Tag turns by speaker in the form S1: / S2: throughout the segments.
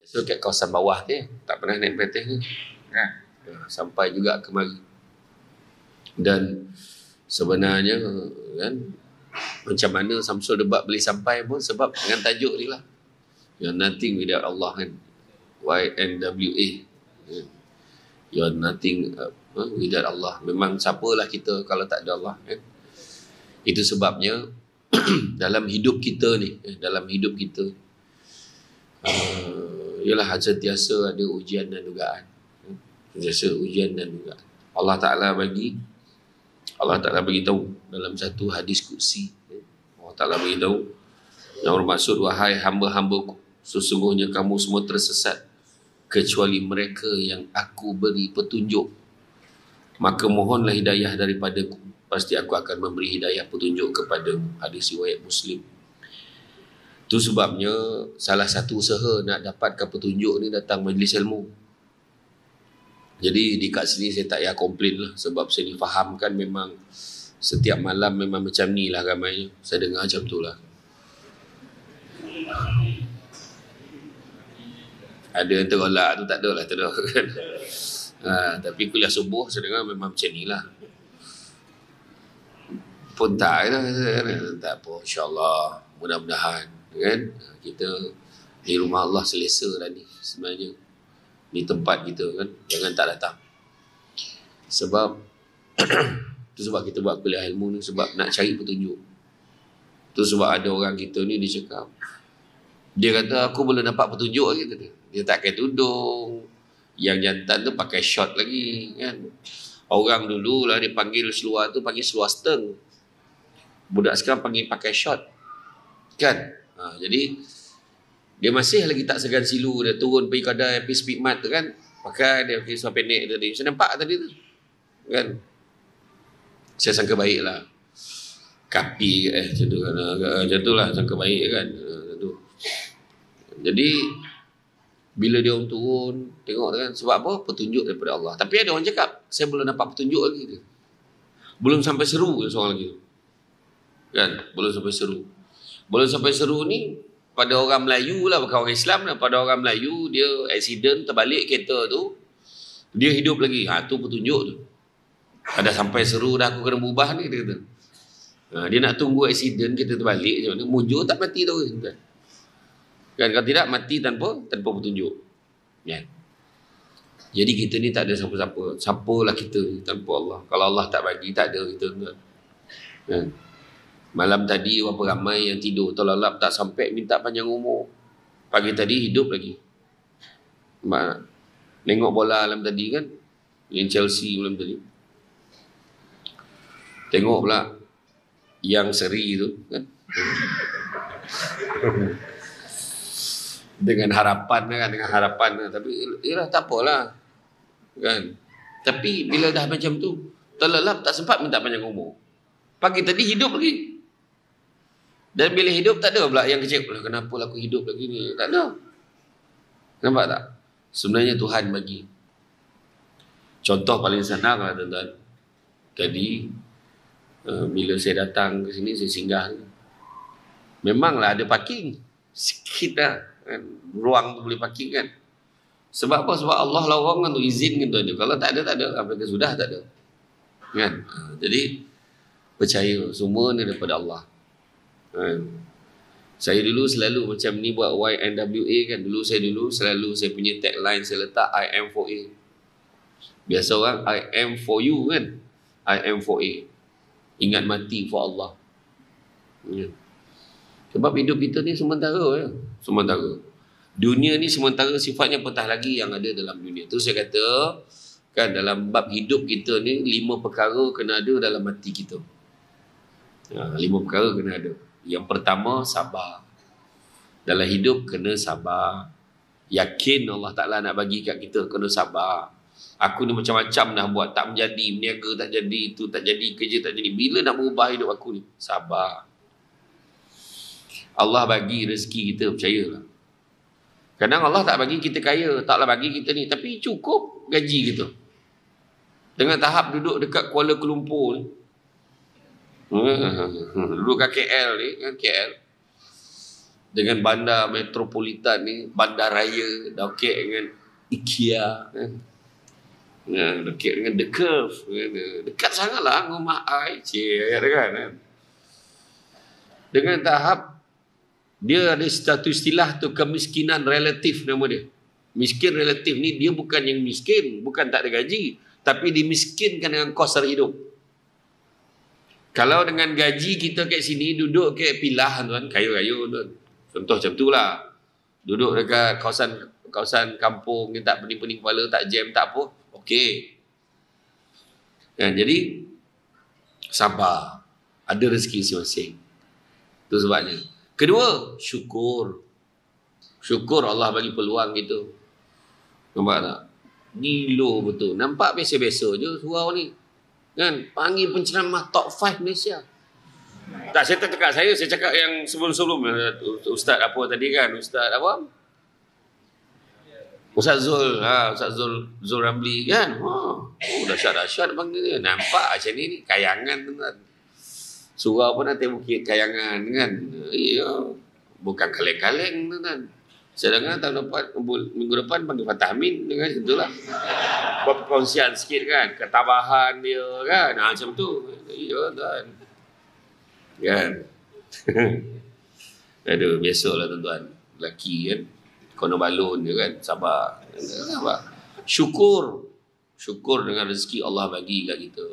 S1: So kat kawasan bawah ni tak pernah naik petis ni. Sampai juga kemari. Dan sebenarnya kan, macam mana Samsul Debat boleh sampai pun sebab dengan tajuk ni lah. You're nothing without Allah kan. YNWA. You're nothing without Allah. Memang siapalah kita kalau tak ada Allah kan. Itu sebabnya dalam hidup kita ni, ialah sentiasa ada ujian dan dugaan. Sentiasa ujian dan dugaan. Allah Ta'ala beritahu dalam satu hadis qudsi. Allah Ta'ala beritahu yang bermaksud, wahai hamba-hambaku, sesungguhnya kamu semua tersesat kecuali mereka yang aku beri petunjuk. Maka mohonlah hidayah daripadaku, pasti aku akan memberi hidayah petunjuk kepadamu. Hadis riwayat Muslim. Itu sebabnya salah satu usaha nak dapatkan petunjuk ni datang majlis ilmu. Jadi di kat sini saya tak payah komplain lah, sebab saya difahamkan memang setiap malam memang macam ni lah ramainya. Saya dengar macam tu lah. Ada yang terolak tu, tak ada lah, tak ada kan. Tapi kuliah subuh saya dengar memang macam ni lah. Pun tak lah, tak apa, insyaAllah, mudah-mudahan kan kita di rumah Allah selesa dah ni sebenarnya. Di tempat kita kan, jangan tak datang. Sebab itu sebab kita buat kuliah ilmu ni, sebab nak cari petunjuk. Itu sebab ada orang kita ni dia cakap, dia kata aku belum dapat petunjuk lagi. Dia tak pakai tudung, yang jantan tu pakai short lagi kan. Orang dulu lah dia panggil seluar tu panggil seluar steng, budak sekarang panggil pakai short kan. Jadi dia masih lagi tak segan silu. Dia turun pergi kedai pergi speedmart tu kan, pakai dia pergi seluar pendek tadi. Saya nampak tadi tu kan, saya sangka baik lah, kapi macam tu kan, macam tu lah sangka baik kan. Jadi bila dia orang turun tengok kan, sebab apa? Petunjuk daripada Allah. Tapi ada orang cakap saya belum dapat petunjuk lagi, belum sampai seru seorang lagi kan, belum sampai seru ni pada orang Melayu lah, bukan orang Islam lah. Pada orang Melayu, dia accident terbalik kereta tu, dia hidup lagi. Tu petunjuk tu. Ada sampai seru dah aku kena berubah ni, dia kata. Dia nak tunggu accident kereta terbalik je, mujur tak mati tu kan. Kalau tidak mati tanpa petunjuk. Ya. Jadi kita ni tak ada siapa-siapa. Siapalah kita ni tanpa Allah. Kalau Allah tak bagi, tak ada kita kan. Malam tadi berapa ramai yang tidur terlelap tak sampai minta panjang umur. Pagi tadi hidup lagi. Tengok bola malam tadi kan, yang Chelsea malam tadi. Tengok pula yang seri tu kan. Dengan harapan. Tapi yalah tak apalah kan. Tapi bila dah macam tu terlelap tak sempat minta panjang umur. Pagi tadi hidup lagi. Dan bila hidup tak ada pula yang kecil pula, kenapa aku hidup lagi ni? Tak ada. Nampak tak? Sebenarnya Tuhan bagi. Contoh paling senang lah tuan-tuan. Tadi bila saya datang ke sini, saya singgah. Memanglah ada parking. Sikit lah kan? Ruang boleh parking kan. Sebab apa? Sebab Allah lawang kan tu, izin kan tu ada. Kalau tak ada, tak ada. Apabila sudah tak ada kan. Jadi percaya semua ni daripada Allah. Saya dulu selalu macam ni buat YNWA kan. Dulu selalu saya punya tagline saya letak I am for A. Biasa orang I am for you kan, I am for A. Ingat mati for Allah. Sebab hidup kita ni sementara ya. Sementara. Dunia ni sementara, sifatnya petah lagi yang ada dalam dunia. Tu saya kata kan, dalam bab hidup kita ni 5 perkara kena ada dalam hati kita. 5 perkara kena ada. Yang pertama, sabar. Dalam hidup kena sabar. Yakin Allah Ta'ala nak bagi kat kita, kena sabar. Aku ni macam-macam dah buat, tak menjadi, berniaga tak jadi, itu tak jadi, kerja tak jadi. Bila nak berubah hidup aku ni? Sabar. Allah bagi rezeki kita, percayalah. Kadang Allah tak bagi kita kaya, taklah bagi kita ni, tapi cukup gaji kita. Dengan tahap duduk dekat Kuala Lumpur ni, duduk kat KL ni kan, KL Dengan bandar metropolitan ni, bandar raya, dokek dengan IKEA kan. Dokek dengan The Curve kan. Dekat sangatlah rumah I. Kan. Dengan tahap dia ada satu istilah tu, kemiskinan relatif nama dia. Miskin relatif ni dia bukan yang miskin, bukan tak ada gaji, tapi dimiskinkan dengan kos hidup. Kalau dengan gaji kita kat sini duduk kat pilah tuan, kayu-kayu tuan. Contoh macam tu lah. Duduk dekat kawasan kampung ni tak pening-pening kepala, tak jam, tak apa. Okey. Kan, jadi sabar. Ada rezeki masing-masing. Itu sebabnya. Kedua, syukur. Syukur Allah bagi peluang gitu. Nampak tak? Gilo betul. Nampak biasa-biasa je surau ni. Kan? Panggil penceramah top 5 Malaysia. Tak, saya tak cakap saya cakap yang sebelum-sebelum. Ustaz apa tadi kan? Ustaz apa? Ustaz Zul. Ustaz Zul Ramli kan? Oh, dahsyat-dahsyat panggil dia. Nampak macam ni kayangan tuan. Surau pun nanti bukit kayangan kan? Ya. Bukan kaleng-kaleng tuan. Saya dengar tahun depan, minggu depan panggil Fatah Amin dengan itulah. Buat perkongsian sikit kan, ketabahan dia kan, macam tu. Ya tuan. Kan. Aduh, biasalah tuan-tuan. Lelaki kan, kono balon dia kan, sabar. Syukur dengan rezeki Allah bagi kat kita.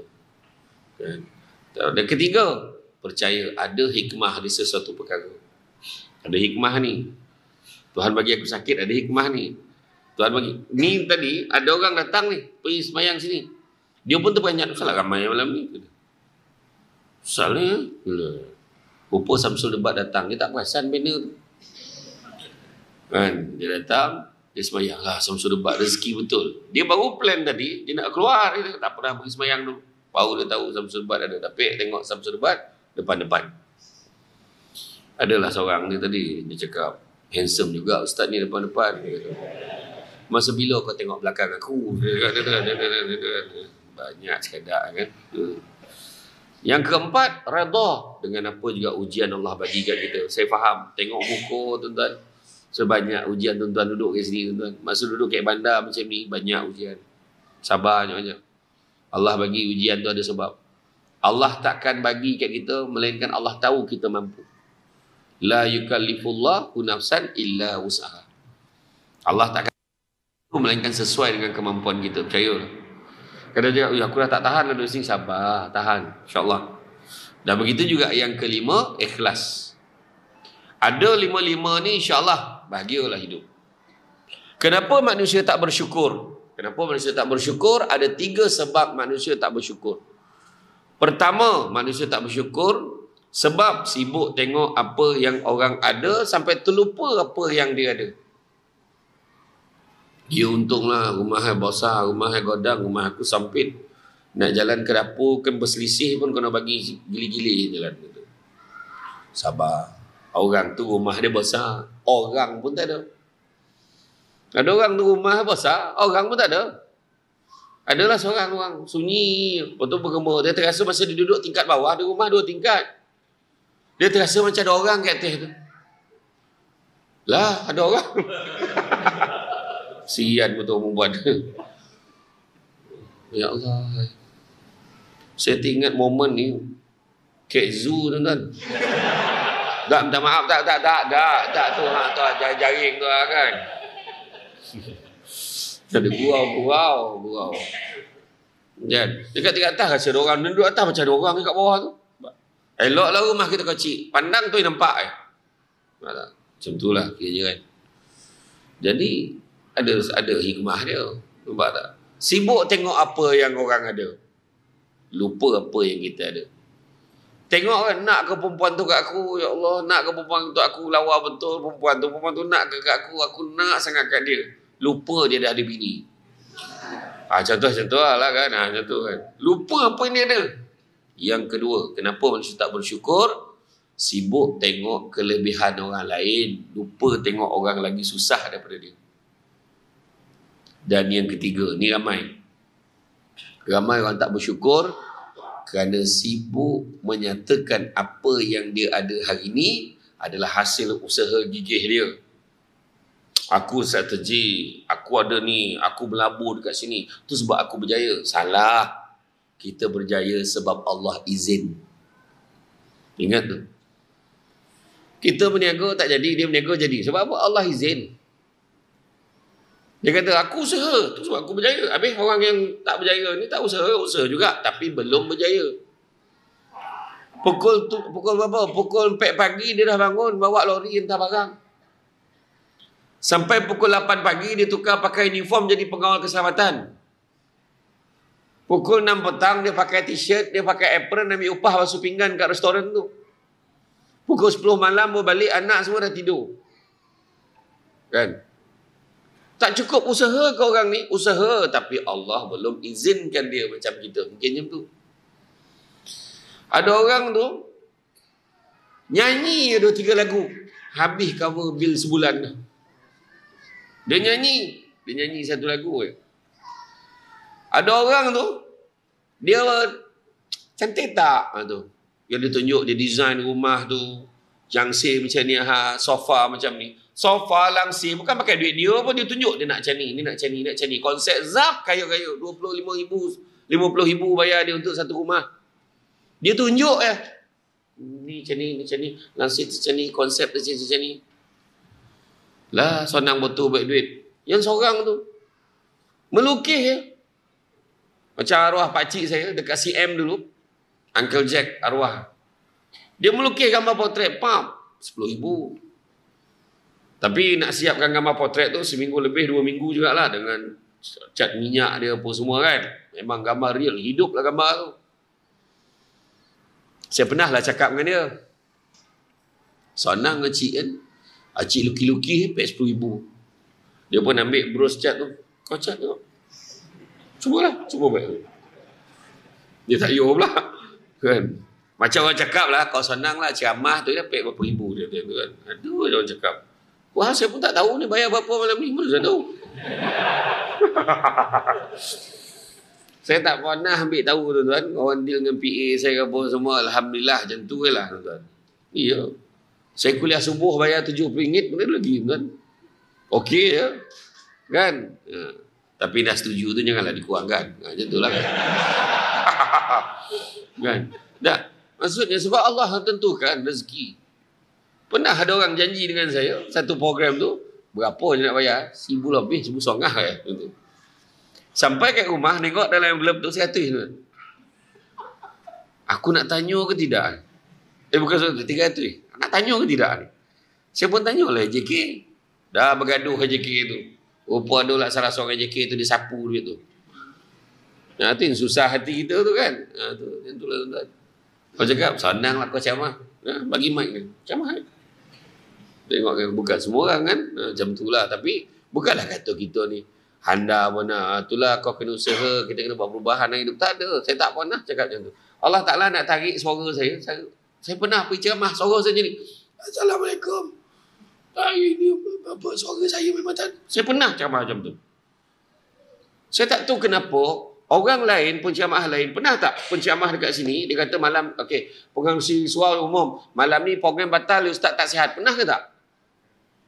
S1: Kan. Dan ketiga, percaya ada hikmah di sesuatu perkara. Ada hikmah ni. Tuhan bagi aku sakit, ada hikmah ni. Tuhan bagi. Ni tadi, ada orang datang ni, pergi semayang sini. Dia pun terbanyak, salah ramai malam ni. Salahnya, rupa Samsul Debat datang. Dia tak perasan benda tu. Kan, dia datang, dia semayang lah Samsul Debat, rezeki betul. Dia baru plan tadi, dia nak keluar. Dia tak pernah pergi semayang dulu. Baru dia tahu Samsul Debat ada. Tapi tengok Samsul Debat, depan-depan. Adalah seorang ni tadi, dia cakap, handsome juga ustaz ni depan-depan. Masa bila kau tengok belakang aku? Banyak sekadar kan. Yang keempat, redha dengan apa juga ujian Allah bagi kat kita. Saya faham, tengok muka tuan-tuan. Sebanyak ujian tuan-tuan duduk kat sini tuan-tuan. Masa duduk kat bandar macam ni, banyak ujian. Sabar banyak-banyak. Allah bagi ujian tu ada sebab. Allah takkan bagi kat kita, melainkan Allah tahu kita mampu. La yukallifullahu nafsan illa wus'aha. Allah takkan melainkan sesuai dengan kemampuan kita. Percayalah. Kadang dia, aku dah tak tahan lah sini, sabar, tahan, insya-Allah. Dan begitu juga yang kelima, ikhlas. Ada lima-lima ni insya-Allah bahagialah hidup. Kenapa manusia tak bersyukur? Kenapa manusia tak bersyukur? Ada 3 sebab manusia tak bersyukur. Pertama, manusia tak bersyukur sebab sibuk tengok apa yang orang ada sampai terlupa apa yang dia ada. Ya untunglah rumah saya besar, rumah saya godang, rumah aku sempit. Nak jalan ke dapur kan berselisih pun kena bagi gili-gili jalan tu. Sabar. Orang tu rumah dia besar, orang pun tak ada. Ada orang tu rumah besar, orang pun tak ada. Adalah seorang orang sunyi, lepas tu bergembur. Dia terasa masa dia duduk tingkat bawah, di rumah 2 tingkat. Dia terasa macam ada orang kat atas tu. Lah, ada orang. Sian betul perempuan. Ya Allah. Saya teringat momen ni kat zoo tuan-tuan. Tak, minta maaf, tak tu, jaring tu kan. Ada gurau. Dan dekat atas rasa ada orang, duduk atas macam ada orang dekat bawah tu. Eloklah rumah kita kecil, pandang tu nampak macam tu lah kira kan. Jadi ada hikmah dia, nampak tak? Sibuk tengok apa yang orang ada, lupa apa yang kita ada. Tengok kan, nak ke perempuan tu kat aku, ya Allah, nak ke perempuan tu aku lawa betul perempuan tu nak ke kat aku nak sangat kat dia. Lupa dia dah ada bini. Contoh lah kan, macam tu kan. Lupa apa yang dia ada. Yang kedua, kenapa manusia tak bersyukur? Sibuk tengok kelebihan orang lain, lupa tengok orang lagi susah daripada dia. Dan yang ketiga, ni ramai orang tak bersyukur kerana sibuk menyatakan apa yang dia ada hari ini adalah hasil usaha gigih dia. Aku strategi, aku ada ni, aku melabur dekat sini, tu sebab aku berjaya. Salah. Kita berjaya sebab Allah izin. Ingat tu. Kita berniaga tak jadi, dia berniaga jadi. Sebab apa? Allah izin. Dia kata, aku usaha, tu sebab aku berjaya. Habis orang yang tak berjaya ni tak usaha juga, tapi belum berjaya. Pukul berapa? Pukul 4 pagi dia dah bangun, bawa lori hantar barang. Sampai pukul 8 pagi dia tukar pakai uniform jadi pengawal keselamatan. Pukul 6 petang dia pakai t-shirt, dia pakai apron, ambil upah basuh pinggan kat restoran tu. Pukul 10 malam berbalik, anak semua dah tidur. Kan? Tak cukup usaha ke orang ni? Usaha, tapi Allah belum izinkan dia macam kita. Mungkin macam tu. Ada orang tu nyanyi 2-3 lagu, habis cover bil sebulan dah. Dia nyanyi 1 lagu je. Ada orang tu dia cantik tak tu. Yang dia tunjuk dia design rumah tu, jangsi macam ni, sofa macam ni. Sofa langsir bukan pakai duit dia pun, dia tunjuk dia nak macam ni, nak macam ni. Konsep zap kaya-kaya 25,000, 50,000 bayar dia untuk satu rumah. Dia tunjuk ni macam ni, langsir macam ni, konsep macam ni. Lah sonang betul baik duit. Yang seorang tu melukis ya. Macam arwah pakcik saya dekat CM dulu, Uncle Jack arwah. Dia melukis gambar potret, 10,000. Tapi nak siapkan gambar potret tu seminggu lebih, 2 minggu jugalah, dengan cat minyak dia apa semua kan. Memang gambar real, hidup lah gambar tu. Saya pernah lah cakap dengan dia. Sonang cik kan. Cik lukis-lukis pek 10,000. Dia pun ambil bros cat tu. Kau cat tu. Cubalah, cuba baik. Dia tak yo pula. Kan? Macam orang cakap lah, kau senang lah ceramah tu dia pek berapa ribu dia tu kan. Aduh, orang cakap. Wah, saya pun tak tahu ni bayar berapa malam ni. Mana saya tahu. Saya tak pernah ambil tahu tuan-tuan. Orang deal dengan PA saya apa semua. Alhamdulillah macam tu lah tuan-tuan. Iya. Saya kuliah subuh bayar RM70 pun lagi tuan. Okey ya. Kan? Tapi dah setuju tu janganlah dikurangkan. Macam tu lah. Kan? Tak. Maksudnya sebab Allah tentukan rezeki. Pernah ada orang janji dengan saya, satu program tu, berapa je nak bayar? 1,000 lebih, 1,500 ya. Sampai kat rumah, tengok dalam envelope tu, saya tulis tu. Aku nak tanya ke tidak? Bukan 300. Nak tanya ke tidak ni? Saya pun tanya lah JK. Dah bergaduh ke JK tu. Rupa ada lah salah seorang JK tu, dia sapu duit tu. Nah, tu yang susah hati kita tu kan. Yang tu lah tuan-tuan. Kau cakap, senang lah kau ceramah. Bagi mic kan. Ceramah kan. Tengok kan, bukan semua orang kan. Macam tu lah. Tapi, bukanlah kata kita ni handa mana. Itulah kau kena usaha, kita kena buat perubahan dalam hidup. Tak ada. Saya tak pernah cakap macam tu. Allah Ta'ala nak tarik suara saya. Saya pernah pergi ceramah, suara saya jadi, Assalamualaikum. Ini apa suara saya memang tak. Saya pernah ceramah macam tu. Saya tak tahu kenapa orang lain, penceramah lain, pernah tak penceramah dekat sini, dia kata malam, pengungsi suara umum, malam ni program batal, ustaz tak sihat. Pernah ke tak?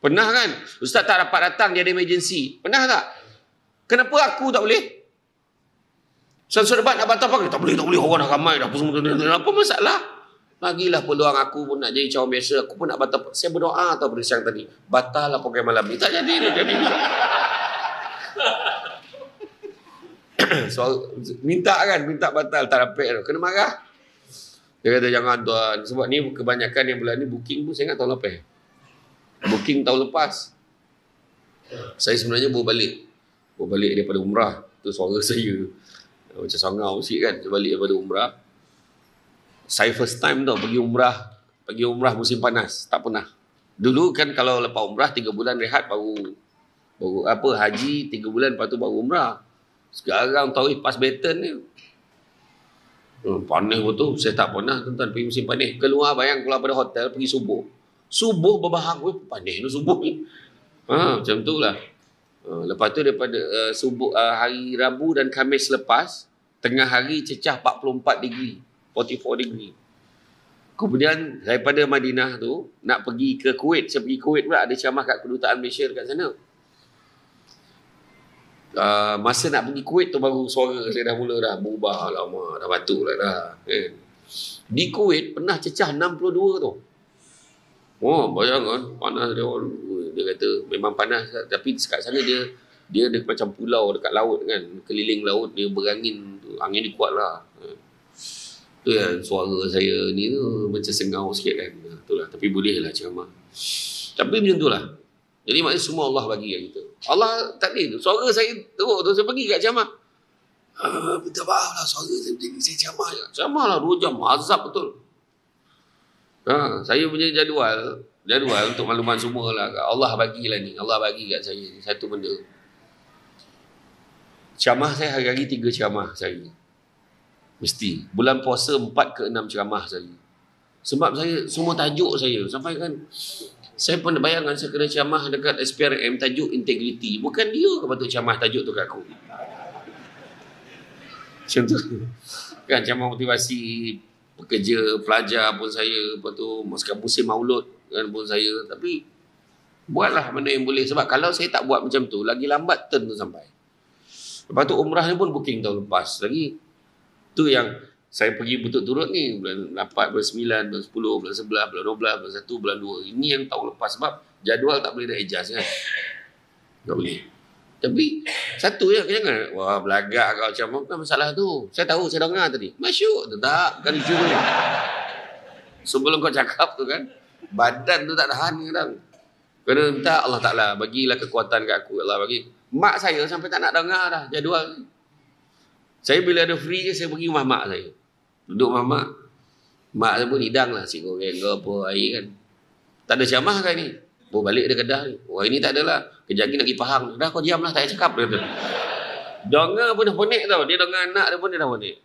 S1: Pernah kan? Ustaz tak dapat datang, dia ada emergency. Pernah tak? Kenapa aku tak boleh? Ustaz debat nak batal apa? Tak boleh, orang dah ramai dah. Apa masalah? Bagilah peluang aku pun nak jadi cawan biasa. Aku pun nak batal. Saya berdoa atau berisiang tadi. Batal lah program malam ni. Tak jadi. So, minta batal. Tak dapat. Kena marah. Dia kata jangan tuan. Sebab ni kebanyakan yang bulan ni booking pun saya ingat tahun lepas. Booking tahun lepas. Saya sebenarnya baru balik daripada umrah. Tu suara saya macam sangau sikit kan. Saya balik daripada umrah. Saya first time tau pergi umrah musim panas. Tak pernah. Dulu kan kalau lepas umrah 3 bulan rehat baru haji 3 bulan lepas tu baru umrah. Sekarang tahu pas baton ni. Panas betul. Saya tak pernah tuan-tuan pergi musim panas. Keluar keluar pada hotel pergi subuh. Subuh berbahang. Panas ni subuh ni. Macam tu lah. Lepas tu daripada subuh hari Rabu dan Khamis lepas, tengah hari cecah 44 degree. 44 degree. Kemudian daripada Madinah tu nak pergi ke Kuwait, saya pergi Kuwait pula, ada ceramah kat kedutaan Malaysia dekat sana. Masa nak pergi Kuwait tu baru suara saya dah mula dah berubah, lama dah batuk lah dah. Di Kuwait pernah cecah 62 tu. Oh, bayangkan panas dia. Dia kata memang panas, tapi dekat sana dia macam pulau dekat laut kan, keliling laut, dia berangin, angin dia kuat lah. Tu kan suara saya ni tu macam sengau sikit kan. Itulah, tapi boleh lah ceramah. Tapi macam tu lah. Jadi maknanya semua Allah bagi kat kita. Allah tak ada. Suara saya teruk tu, saya pergi kat ceramah. Minta maaf lah, suara saya ceramah je. Ceramah lah 2 jam, azab betul. Saya punya jadual untuk makluman semua lah. Allah bagilah ni. Allah bagi kat saya satu benda. Ceramah saya hari-hari 3 ceramah saya. Mesti. Bulan puasa 4 ke 6 ceramah saya. Sebab saya, semua tajuk saya. Sampai kan, saya pun bayangkan saya kena ceramah dekat SPRM tajuk integriti. Bukan dia ke patut ceramah tajuk tu kat aku. Macam tu. Kan ceramah motivasi pekerja, pelajar pun saya. Lepas tu, musim maulud kan pun saya. Tapi, buatlah benda yang boleh. Sebab kalau saya tak buat macam tu, lagi lambat turn tu sampai. Lepas tu umrah ni pun booking tahun lepas. Lagi, tu yang saya pergi berturut-turut ni. Bulan 8, bulan 9, bulan 10, bulan 11, bulan 12, bulan 1, bulan 2. Ini yang tahun lepas. Sebab jadual tak boleh nak adjust kan. Tak boleh. Tapi, satu je jangan. Wah, belagak kau macam apa masalah tu. Saya tahu, saya dengar tadi. Masyuk tu tak. Kan lucu ni. Sebelum kau cakap tu kan, badan tu tak tahan kadang. Kena minta Allah Ta'ala bagilah kekuatan kat aku. Allah bagi. Mak saya sampai tak nak dengar dah jadual. Saya bila ada free je, saya pergi rumah mak saya. Duduk rumah mak. Mak saya pun hidang lah. Si goreng ke apa, air kan. Tak ada ceramah kan ni. Balik dia kedah ni. Wah ini tak adalah. Kejap lagi nak pergi Pahang. Dah kau diam lah, tak payah cakap. Dia kata. Dengar pun dah ponik tau. Dia dengar anak dia pun dia dah ponik.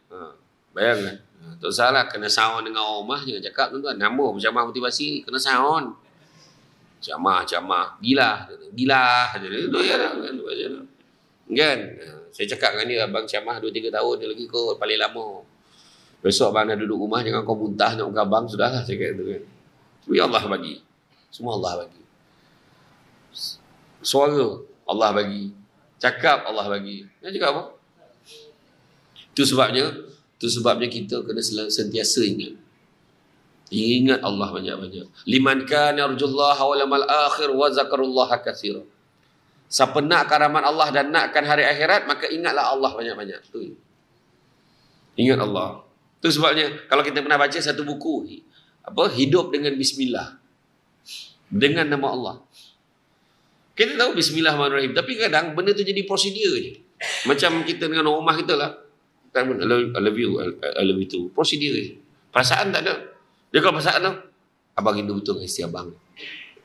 S1: Bayangkan. Tak salah, kena sound dengan rumah. Jangan cakap tuan-tuan. Nama ceramah motivasi, kena sound. Ceramah. Gila. Kan? Saya cakap dengan dia, abang ceramah 2-3 tahun dia lagi kot, paling lama. Besok abang dah duduk rumah, jangan kau muntah nak muka abang, sudahlah saya kata tu kan. Tapi Allah bagi. Semua Allah bagi. Suara Allah bagi. Cakap Allah bagi. Dia cakap apa? Itu sebabnya kita kena sentiasa ingat. Ingat Allah banyak-banyak. Liman kana yarjullaha wal yawmal akhir wa zakarullaha katsiran. Siapa nak rahmat Allah dan nakkan hari akhirat, maka ingatlah Allah banyak-banyak. Tu. Ingat Allah. Itu sebabnya kalau kita pernah baca satu buku, Hidup dengan Bismillah. Dengan nama Allah. Kita tahu Bismillahirrahmanirrahim, tapi kadang benda tu jadi prosedur je. Macam kita dengan rumah kita lah. I love you too. Prosedur je. Perasaan tak ada. Dia kalau perasaan tu, abang rindu betul dengan isteri abang.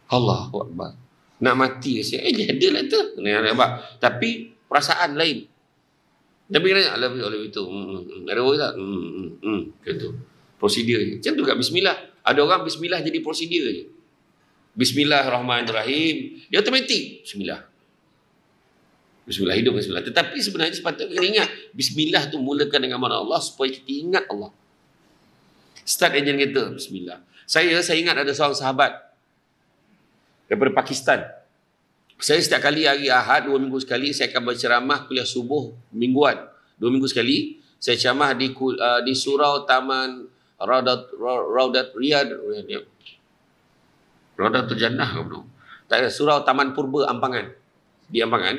S1: Allahu Akbar. Nak mati ke saya? Dia lah tu. Tapi perasaan lain. Tapi kena I love you tu. Ada orang tak? Gitu. Prosedur je. Macam tu kat Bismillah. Ada orang Bismillah jadi prosedur je. Bismillahirrahmanirrahim. Dia otomatik. Bismillah. Hidup Bismillah. Tetapi sebenarnya sepatutnya kena ingat. Bismillah tu mulakan dengan nama Allah supaya kita ingat Allah. Start engine kita. Bismillah. Saya ingat ada seorang sahabat daripada Pakistan. Saya setiap kali hari Ahad 2 minggu sekali saya akan berceramah kuliah subuh mingguan. 2 minggu sekali saya ceramah di surau Taman Raudat Raudatul Jannah ke belum? Tak ada, surau Taman Purba Ampangan. Di Ampangan.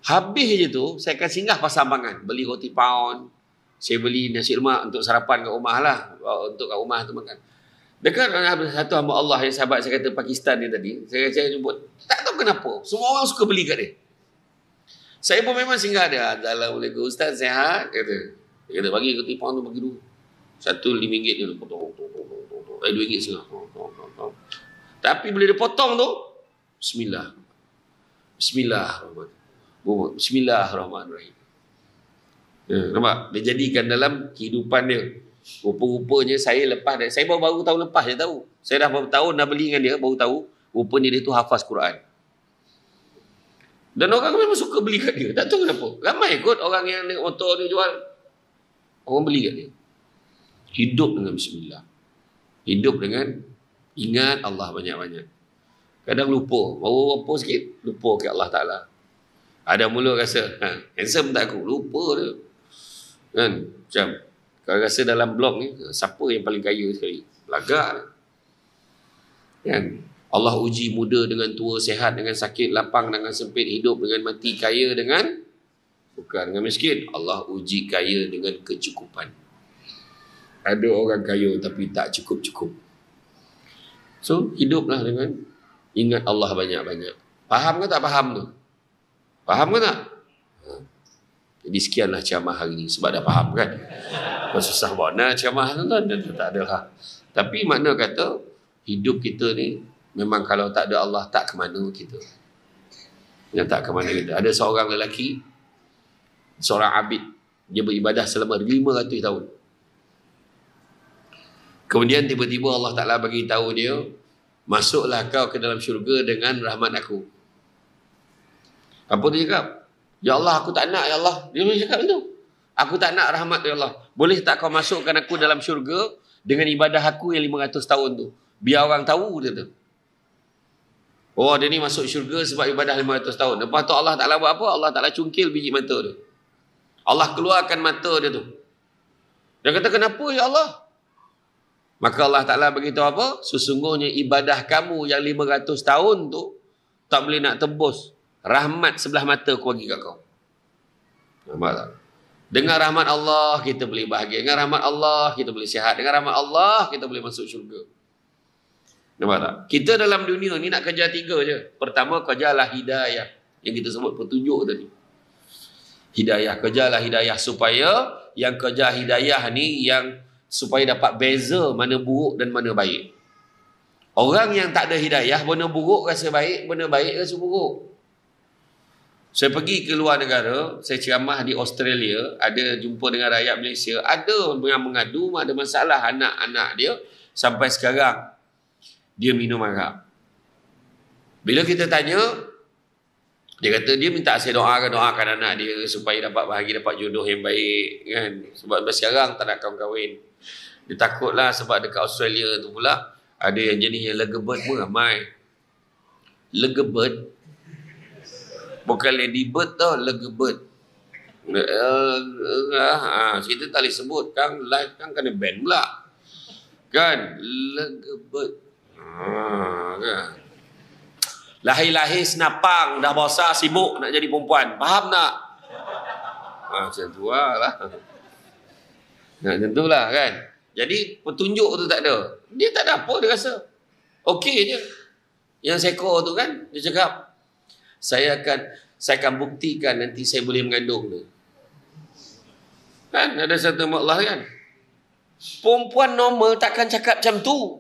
S1: Habis je tu saya akan singgah pasar Ampangan, beli roti pound, saya beli nasi lemak untuk sarapan kat rumah lah, untuk kat rumah tu makan. Dekat satu hamba Allah yang sahabat saya kata Pakistan ni tadi, saya jemput, tak tahu kenapa, semua orang suka beli kat dia. Saya pun memang singgah dia. Assalamualaikum Ustaz, sihat? Dia kata bagi roti pound tu bagi dulu. Satu RM5 dia potong. RM2.5. Tapi bila dia potong tu, Bismillahirrahmanirrahim. Nampak? Dia jadikan dalam kehidupan dia. Rupa-rupanya saya baru tahun lepas dia tahu. Saya dah berapa tahun dah beli dengan dia, baru tahu rupanya dia tu hafaz Quran. Dan orang memang suka beli kat dia. Tak tahu kenapa. Ramai kot orang yang naik motor dia jual. Orang beli kat dia. Hidup dengan Bismillah. Hidup dengan ingat Allah banyak-banyak. Kadang lupa, baru apa sikit, lupa ke Allah Ta'ala. Ada mulut rasa, handsome tak aku? Lupa dia. Kan? Macam, kalau rasa dalam blog ni, siapa yang paling kaya sekali? Lagak. Kan? Allah uji muda dengan tua, sehat dengan sakit, lapang dengan sempit, hidup dengan mati, kaya dengan bukan dengan miskin. Allah uji kaya dengan kecukupan. Ada orang kaya tapi tak cukup-cukup. So, hiduplah dengan ingat Allah banyak-banyak. Faham ke tak faham tu? Faham ke tak? Jadi sekianlah ceramah hari ni. Sebab dah faham kan? Kau susah mana ceramah tu tak ada lah. Tapi makna kata, hidup kita ni, memang kalau tak ada Allah, tak ke mana kita. Ya, tak ke mana kita. Ada seorang lelaki, seorang abid, dia beribadah selama 500 tahun. Kemudian tiba-tiba Allah Ta'ala bagi tahu dia, masuklah kau ke dalam syurga dengan rahmat aku. Apa dia cakap? Ya Allah, aku tak nak, ya Allah. Dia cakap itu. Aku tak nak rahmat, ya Allah. Boleh tak kau masukkan aku dalam syurga dengan ibadah aku yang 500 tahun tu? Biar orang tahu dia tu. Oh, dia ni masuk syurga sebab ibadah 500 tahun. Lepas tu Allah Ta'ala buat apa? Allah Ta'ala cungkil biji mata dia. Allah keluarkan mata dia tu. Dia kata, kenapa ya Allah? Maka Allah Ta'ala beritahu apa? Sesungguhnya ibadah kamu yang 500 tahun tu tak boleh nak tebus rahmat sebelah mata aku bagi kat kau. Nampak tak? Dengan rahmat Allah kita boleh bahagia. Dengan rahmat Allah kita boleh sihat. Dengan rahmat Allah kita boleh masuk syurga. Nampak tak? Kita dalam dunia ni nak kerja 3 je. Pertama, kerjalah hidayah. Yang kita sebut petunjuk tadi. Hidayah. Kerjalah hidayah supaya yang kerja hidayah ni yang supaya dapat beza mana buruk dan mana baik. Orang yang tak ada hidayah, benda buruk rasa baik, benda baik rasa buruk. Saya pergi ke luar negara, saya ceramah di Australia, ada jumpa dengan rakyat Malaysia, ada yang mengadu, ada masalah anak-anak dia, sampai sekarang dia minum arak. Bila kita tanya, dia kata dia minta saya doakan anak dia supaya dapat bahagia, dapat jodoh yang baik, kan? Sebab sekarang tak nak kahwin. Dia takutlah sebab dekat Australia tu pula ada yang jenis yang legebird pun ramai. Legebird bukan ladybird tau, legebird. Kita tak boleh sebut kan, live kan kena ban pula. Kan? Legebird. Kan? Lahir-lahir senapang, dah besar sibuk nak jadi perempuan. Faham tak? Macam tu lah. Macam tu lah kan. Jadi petunjuk tu tak ada. Dia tak ada apa dia rasa. Okey je. Yang sekor tu kan, dia cakap, saya akan buktikan nanti saya boleh mengandung tu. Kan ada satu Allah kan. Perempuan normal takkan cakap macam tu.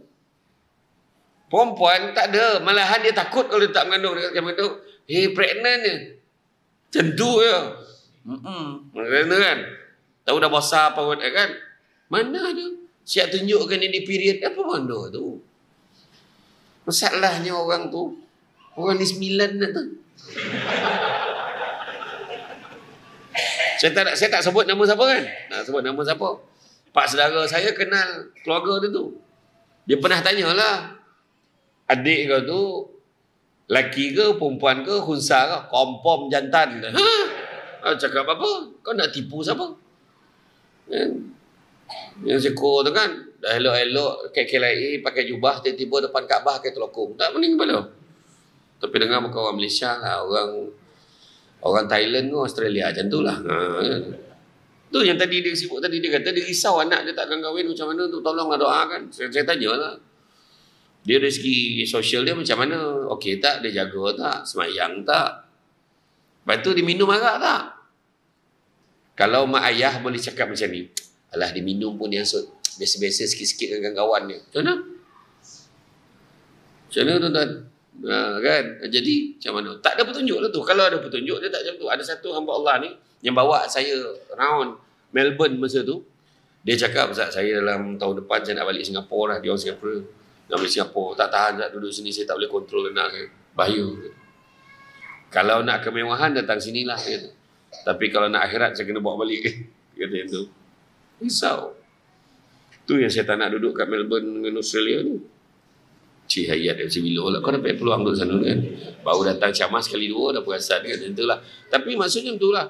S1: Perempuan tak ada. Malahan dia takut kalau dia tak mengandung. Dia kata, hey, pregnant je. Macam tu je. Macam kan. Tahu dah besar apa kan. Mana ada. Siap tunjukkan ini period. Apa benda tu? Masalahnya orang tu. Orang ni 9 dah tu. Saya tak sebut nama siapa kan. Tak sebut nama siapa. Pak saudara saya kenal keluarga dia tu. Dia pernah tanyalah. Adik kau tu laki ke, perempuan ke, khunsa ke, kompom, jantan. Cakap apa? Kau nak tipu siapa? Yang sekor tu kan, dah elok-elok, KKLIA, pakai jubah, tiba-tiba depan Kaabah, pakai telokong. Tak pening kepala. Tapi dengar muka orang Malaysia lah, orang Thailand ke, Australia, macam tu lah. Tu yang tadi dia sibuk tadi, dia kata, dia risau anak dia takkan kahwin macam mana tu, tolonglah doakan. Saya tanya lah. Dia dari segi sosial dia macam mana? Okey tak? Dia jaga tak? Semayang tak? Lepas tu dia minum arak tak? Kalau mak ayah boleh cakap macam ni, alah dia minum pun dia biasa-biasa sikit-sikit dengan kawan dia. Macam mana? Macam mana tuan-tuan? Kan? Jadi macam mana? Tak ada petunjuk lah tu. Kalau ada petunjuk dia tak macam tu. Ada satu hamba Allah ni yang bawa saya round Melbourne masa tu. Dia cakap, Ustaz, saya dalam tahun depan saya nak balik Singapura lah. Dia orang Singapura. Nak balik Singapura. Tak tahan tak duduk sini. Saya tak boleh kontrol anak saya. Bahaya. Kalau nak kemewahan datang sinilah. Kata. Tapi kalau nak akhirat saya kena bawa balik. Kata yang tu. Risau. Tu yang saya tak nak duduk kat Melbourne dengan Australia ni. Cik Hayat macam bila lah. Kau dapat peluang duduk sana kan. Baru datang ceramah sekali dua dah perasan kan. Itulah. Tapi maksudnya itulah.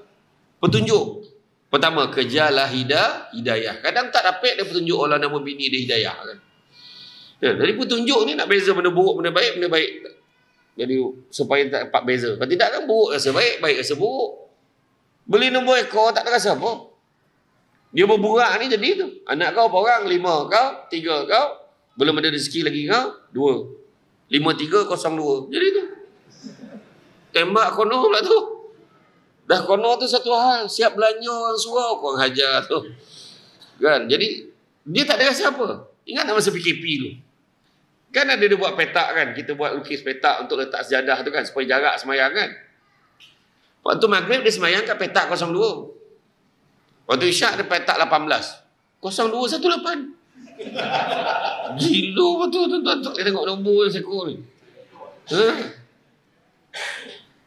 S1: Petunjuk. Pertama, kejarlah hidayah. Kadang tak dapat dia petunjuk orang nama bini dia hidayah kan. Ya, jadi petunjuk ni nak beza mana buruk, mana baik, mana baik. Jadi supaya tak dapat beza. Kalau tidak kan buruk rasa baik, baik rasa buruk. Beli nombor ekor tak ada rasa apa. Dia berburak ni jadi tu. Anak kau apa orang? 5 kau, 3 kau. Belum ada rezeki lagi kau, 2. 5302. Jadi tu. Tembak kono pula tu. Dah kono tu satu hal. Siap belanja orang surau, orang hajar tu. Kan? Jadi, dia tak ada rasa apa. Ingat tak masa PKP tu? Kan ada dia buat petak kan. Kita buat lukis petak untuk letak sejadah tu kan. Supaya jarak semayang kan. Waktu maghrib dia semayang kat petak 02. Waktu isyak dia petak 18. 0218. Gila betul tuan-tuan. Dia tengok nombor sekor ni.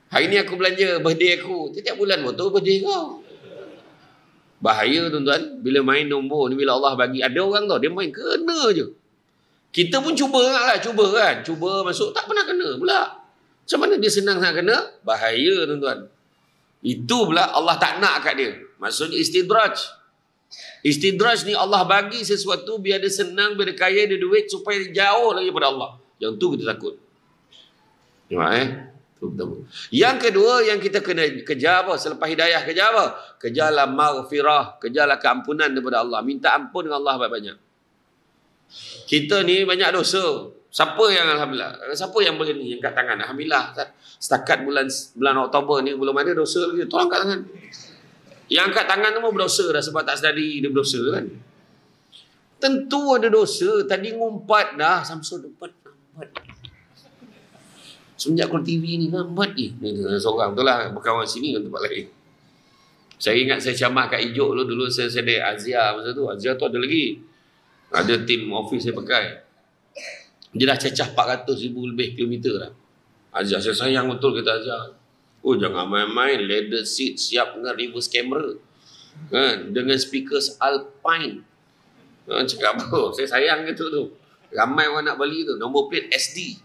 S1: Hari ni aku belanja birthday aku. Setiap bulan betul birthday kau. Bahaya tuan-tuan. Bila main nombor ni, bila Allah bagi. Ada orang tau, dia main kena je. Kita pun cuba lah. Cuba kan. Cuba masuk. Tak pernah kena pula. Macam mana dia senang sangat kena? Bahaya tuan-tuan. Itu pula Allah tak nak kat dia. Maksudnya istidraj. Istidraj ni Allah bagi sesuatu biar dia senang, biar dia kaya, dia duit supaya dia jauh lagi daripada Allah. Yang tu kita takut. Yang kedua yang kita kena kejar apa? Selepas hidayah kejar apa? Kejarlah maghfirah, kejarlah keampunan daripada Allah. Minta ampun dengan Allah banyak-banyak. Kita ni banyak dosa. Siapa yang alhamdulillah? Siapa yang boleh ni? Yang kat tangan. Alhamdulillah. Setakat bulan Oktober ni belum ada dosa lagi. Tolong kat tangan. Yang angkat tangan tu pun berdosa dah sebab tak sedari dia berdosa kan. Tentu ada dosa. Tadi ngumpat dah. Samsul dapat lambat. Semenjak keluar TV ni lambat ni. Seorang tu lah berkawan sini ke tempat lain. Saya ingat saya camah kat Ijuk dulu saya ada Azia masa tu. Azia tu ada lagi. Ada tim office saya pakai. Dia dah cecah 400,000 lebih kilometer dah. Azia, saya sayang betul kita Azia. Oh jangan main-main, leather seat siap dengan reverse camera kan? Dengan speakers Alpine cakap apa, saya sayang gitu tu. Ramai orang nak beli tu, nombor plate SD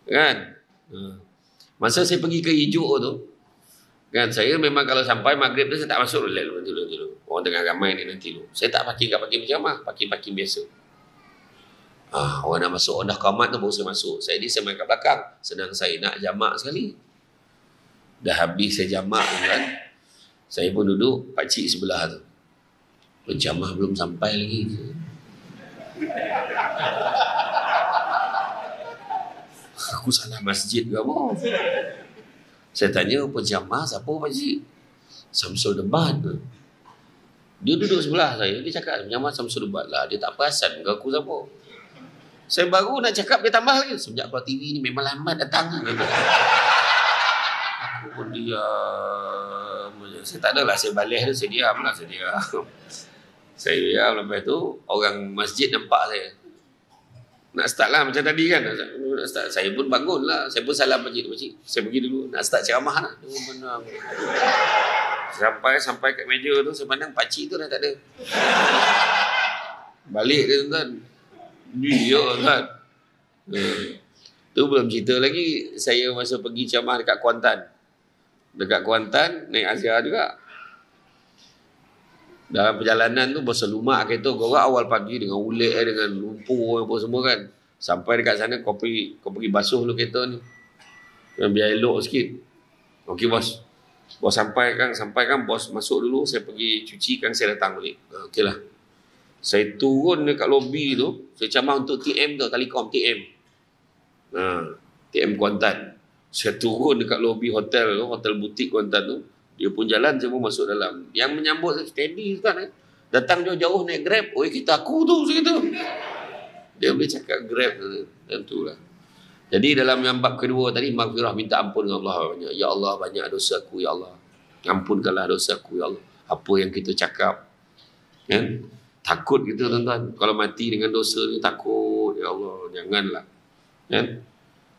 S1: kan. Masa saya pergi ke Ijuk tu kan, saya memang kalau sampai maghrib tu saya tak masuk dulu. Orang tengah ramai ni nanti tu. Saya tak parking kat parking macam parking biasa. Orang nak masuk, orang dah qamat tu baru saya masuk. Saya main kat belakang, senang saya nak jamak sekali. Dah habis saya jamak kan. Saya pun duduk, pakcik sebelah tu. Penjamah belum sampai lagi. Aku salah masjid ke apa? Saya tanya, penjamah siapa pakcik? Samsul Debat. Dia duduk sebelah saya. Dia cakap, penjamah Samsul Debat lah. Dia tak perasan ke aku siapa. Saya baru nak cakap, dia tambah lagi. Sejak keluar TV ni memang lambat datang. Aku pun diam. Saya tak adalah, saya balik tu, saya diam lah. Saya diam, lepas tu orang masjid nampak saya. Nak start lah macam tadi kan. Nak start. Saya pun bangun lah. Saya pun salam pakcik. Saya pergi dulu. Nak start ceramah lah. Sampai kat meja tu, saya pandang pakcik tu dah tak ada. Balik dia tuan. Dia kan. Tu belum cerita lagi. Saya masa pergi ceramah dekat Kuantan. Naik Azia juga. Dalam perjalanan tu berasa lumak kereta korang awal pagi dengan ulet dengan lumpur apa semua kan. Sampai dekat sana kau pergi basuh dulu kereta ni. Biar elok sikit. Okey bos. Bos sampai kan bos masuk dulu, saya pergi cuci kan saya datang balik. Okeylah. Saya turun dekat lobi tu, saya camah untuk TM tu, Telekom TM. TM Kuantan. Saya turun dekat lobi hotel tu, hotel butik Kuantan tu. Dia pun jalan, saya pun masuk dalam. Yang menyambut saya, steady Ustaz. Datang jauh-jauh naik Grab. Oi, kita aku tu, saya kata. Dia boleh cakap Grab tu. Tentulah. Jadi dalam yang bab kedua tadi, maghfirah, minta ampun dengan Allah banyak. Ya Allah, banyak dosa aku, Ya Allah. Ampunkanlah dosa aku, Ya Allah. Apa yang kita cakap. Kan? Takut kita, tuan-tuan. Kalau mati dengan dosa ni, takut. Ya Allah, janganlah. Kan?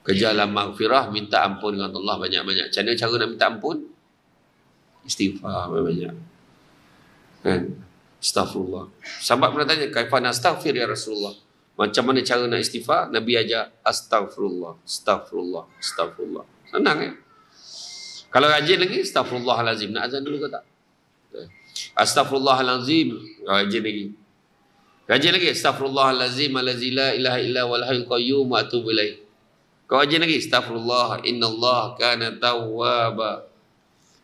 S1: Kejarlah maghfirah, minta ampun dengan Allah banyak-banyak. Macam mana cara nak minta ampun? Istighfar banyak. Kan? Astaghfirullah. Sahabat pernah tanya, kaifana astaghfir ya Rasulullah? Macam mana cara nak istighfar? Nabi ajar astaghfirullah, astaghfirullah, astaghfirullah. Senang ya. Kalau rajin lagi, astaghfirullahalazim. Nak azan dulu ke tak? Astaghfirullahalazim. Rajin lagi. Rajin lagi, astaghfirullahalazim allazi la ilaha illa wal hayyul qayyum wa atubu ilaih. Kau rajin lagi, astaghfirullah innallaha kana tawwaba.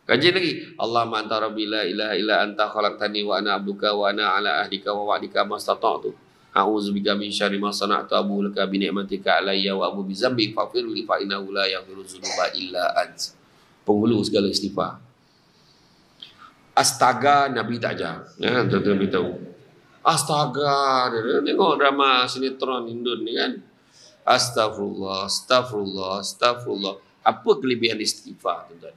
S1: Rajin lagi, Allahumma anta rabbi la ilaha illa anta khalaqtani wa ana abduka wa ana ala ahdika wa wa'dika mastata'tu. A'udzubika min syarri ma sana'tu abu laka bi ni'matika alayya wa abu bi dzambi faghfir li fa innahu la yaghfiru dzunuba illa ant. Penghulu segala istighfar. Astaga Nabi tak ajar. Ya, tuan-tuan beritahu. Astaga, dia tengok drama sinetron Indon ni kan. Astaghfirullah, astaghfirullah, astaghfirullah. Apa kelebihan istighfar, tuan-tuan?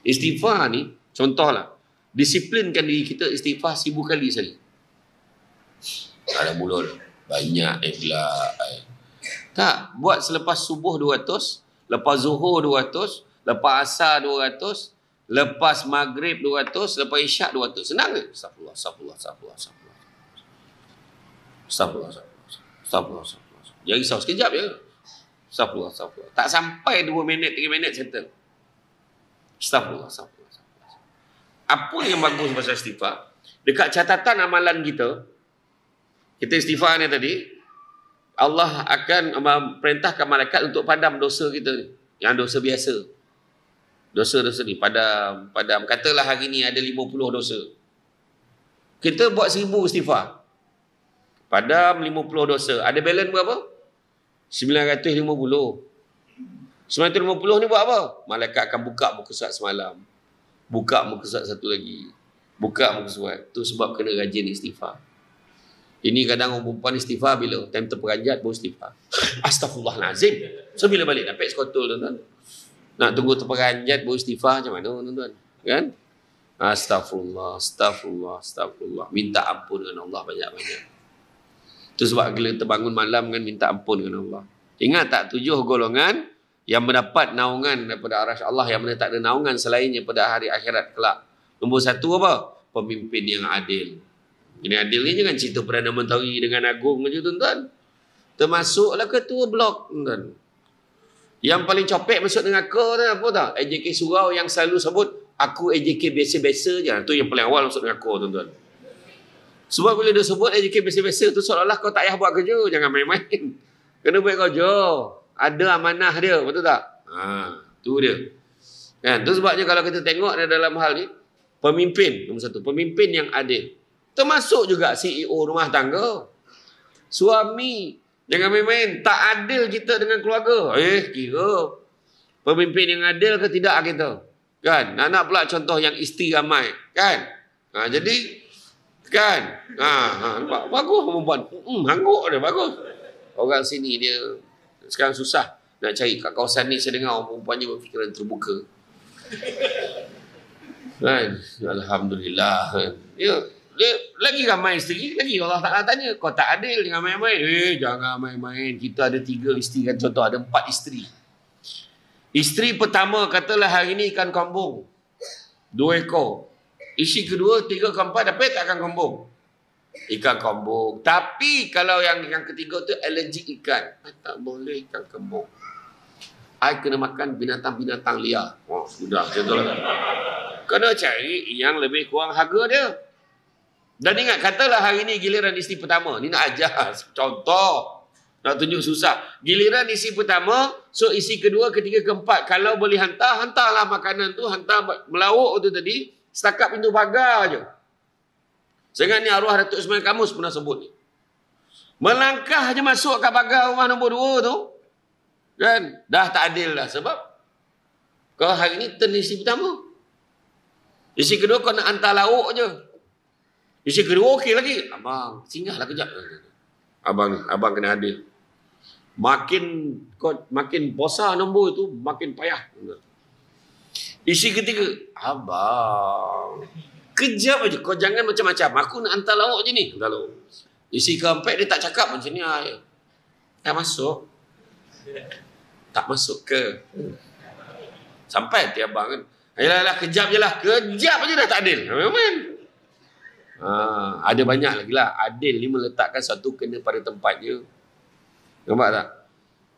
S1: Istighfar ni, contohlah, disiplinkan diri kita istighfar 1000 kali sehari. Ada mulut banyak gelak. Tak, buat selepas subuh 200, lepas zuhur 200, lepas asar 200, lepas maghrib 200, lepas isyak 200. Senang ke? Astagfirullah, astagfirullah, astagfirullah, astagfirullah. Astagfirullah, astagfirullah, astagfirullah. Jangan risau sekejap je. Astagfirullah, astagfirullah. Tak sampai 2 minit, 3 minit settle. Astagfirullah, astagfirullah, astagfirullah. Apa yang bagus pasal istighfar? Dekat catatan amalan kita istighfar ni tadi, Allah akan perintahkan malaikat untuk padam dosa kita ni. Yang dosa biasa. Dosa-dosa ni padam. Katalah hari ni ada 50 dosa. Kita buat 1000 istighfar. Padam 50 dosa. Ada balance berapa? 950. 950 ni buat apa? Malaikat akan buka muka surat semalam. Buka muka surat satu lagi. Buka muka surat. Tu sebab kena rajin istighfar. Ini kadang orang perempuan istighfar bila time terperanjat baru istighfar. Astaghfirullahalazim. So bila balik dapat sekotol, tuan-tuan. Nak tunggu terperanjat baru istighfar macam mana, tuan-tuan? Kan? Astaghfirullah, astaghfirullah, astaghfirullah. Minta ampun dengan Allah banyak-banyak. Itu sebab bila terbangun malam kan minta ampun dengan Allah. Ingat tak 7 golongan yang mendapat naungan daripada arasy Allah, yang mana tak ada naungan selainnya pada hari akhirat kelak. Nombor 1 apa? Pemimpin yang adil. Ini adil ni jangan cerita Perdana Menteri dengan Agung je, tuan-tuan. Termasuklah ketua blok, tuan-tuan. Yang paling copek masuk dengan aku tu apa tak? AJK Surau yang selalu sebut aku AJK biasa-biasa je. Tu yang paling awal masuk dengan aku, tuan-tuan. Sebab bila dia sebut AJK biasa-biasa tu seolah-olah kau tak payah buat kerja. Jangan main-main. Kena buat kerja. Ada amanah dia, betul tak? Tu dia. Kan? Tu sebabnya kalau kita tengok dalam hal ni, pemimpin, nombor 1, pemimpin yang adil. Termasuk juga CEO rumah tangga. Suami, jangan main-main. Tak adil kita dengan keluarga. Kira pemimpin yang adil ke tidak kita? Kan? Nak pula contoh yang isteri ramai. Kan? Jadi, kan? Bagus perempuan. Hangguk dia, bagus. Orang sini dia sekarang susah nak cari kat kawasan ni. Saya dengar orang perempuannya berfikiran terbuka. Kan? Alhamdulillah. Dia lagi ramai isteri, lagi Allah Ta'ala tanya, kau tak adil, jangan main-main. Jangan main-main. Kita ada 3 isteri kan, contoh ada 4 isteri. Isteri pertama katalah hari ni ikan kambung 2 ekor. Isteri kedua 3 ke 4 dapat tak ikan kambung? Ikan kambung. Tapi kalau yang ketiga tu allergic ikan. Tak boleh ikan kambung. I kena makan binatang-binatang liar. Sudah contoh lah. Kena cari yang lebih kurang harga dia. Dan ingat, katalah hari ni giliran isteri pertama. Ni nak ajar contoh. Nak tunjuk susah. Giliran isteri pertama, so isteri kedua, ketiga, keempat. Kalau boleh hantarlah makanan tu, hantar melauk tu tadi, setakat pintu pagar je. Sehingga ni arwah Datuk Ismail Kamus pernah sebut ni. Melangkah je masuk kat pagar rumah nombor 2 tu, kan? Dah tak adil lah. Sebab kau hari ni turn isteri pertama. Isteri kedua kau nak hantar lauk je. Isteri kedua okey lagi. Abang, singgahlah kejap. Abang kena adil. Makin besar nombor tu, makin payah. Isteri ketiga, abang, kejap aja. Kau jangan macam-macam. Aku nak hantar lauk je ni. Lalu isteri keempat dia tak cakap macam ni. Tak masuk. Tak masuk ke? Sampai hati abang kan. Ayolah, kejap je lah. Kejap aja dah tak adil. Memang. Ada banyak lagi lah. Adil ni meletakkan satu kena pada tempatnya. Nampak tak?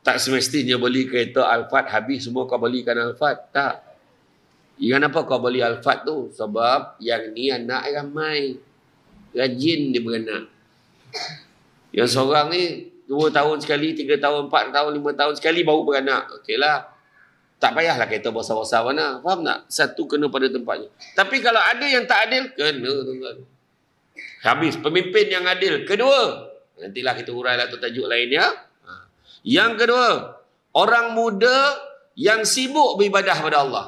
S1: Tak semestinya beli kereta Alphard habis semua kau belikan Alphard. Tak. Kenapa kau beli Alphard tu? Sebab yang ni anak ramai. Rajin dia beranak. Yang seorang ni 2 tahun sekali, 3 tahun, 4 tahun, 5 tahun sekali baru beranak. Okeylah. Tak payahlah kereta besar-besar mana. Faham tak? Satu kena pada tempatnya. Tapi kalau ada yang tak adil, kena tuan-tuan. Habis. Pemimpin yang adil. Kedua. Nantilah kita urailah tu tajuk lain ya. Yang kedua. Orang muda yang sibuk beribadah pada Allah.